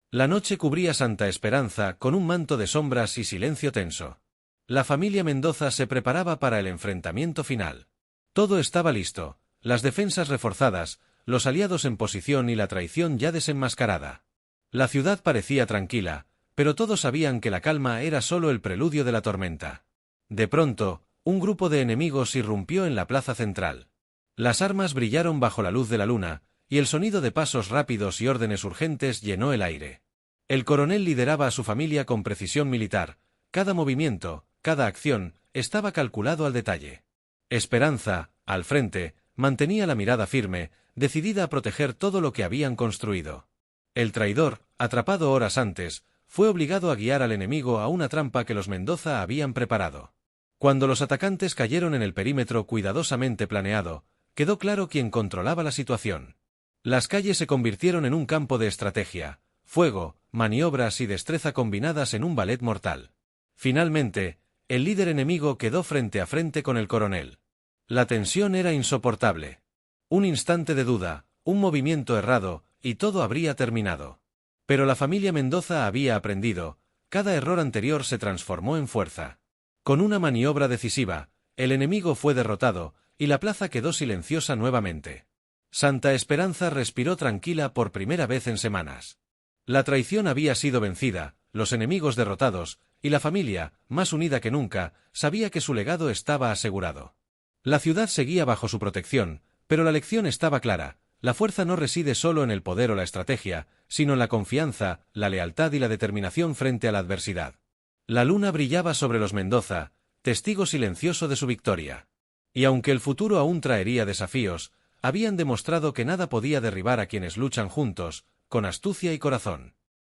La noche cubría Santa Esperanza con un manto de sombras y silencio tenso. La familia Mendoza se preparaba para el enfrentamiento final. Todo estaba listo, las defensas reforzadas, los aliados en posición y la traición ya desenmascarada. La ciudad parecía tranquila, pero todos sabían que la calma era solo el preludio de la tormenta. De pronto, un grupo de enemigos irrumpió en la plaza central. Las armas brillaron bajo la luz de la luna, y el sonido de pasos rápidos y órdenes urgentes llenó el aire. El coronel lideraba a su familia con precisión militar. Cada movimiento, cada acción, estaba calculado al detalle. Esperanza, al frente, mantenía la mirada firme, decidida a proteger todo lo que habían construido. El traidor, atrapado horas antes, fue obligado a guiar al enemigo a una trampa que los Mendoza habían preparado. Cuando los atacantes cayeron en el perímetro cuidadosamente planeado, quedó claro quién controlaba la situación. Las calles se convirtieron en un campo de estrategia, fuego, maniobras y destreza combinadas en un ballet mortal. Finalmente, el líder enemigo quedó frente a frente con el coronel. La tensión era insoportable. Un instante de duda, un movimiento errado, y todo habría terminado. Pero la familia Mendoza había aprendido, cada error anterior se transformó en fuerza. Con una maniobra decisiva, el enemigo fue derrotado, y la plaza quedó silenciosa nuevamente. Santa Esperanza respiró tranquila por primera vez en semanas. La traición había sido vencida, los enemigos derrotados, y la familia, más unida que nunca, sabía que su legado estaba asegurado. La ciudad seguía bajo su protección, pero la lección estaba clara: la fuerza no reside solo en el poder o la estrategia, sino en la confianza, la lealtad y la determinación frente a la adversidad. La luna brillaba sobre los Mendoza, testigo silencioso de su victoria. Y aunque el futuro aún traería desafíos, habían demostrado que nada podía derribar a quienes luchan juntos, con astucia y corazón.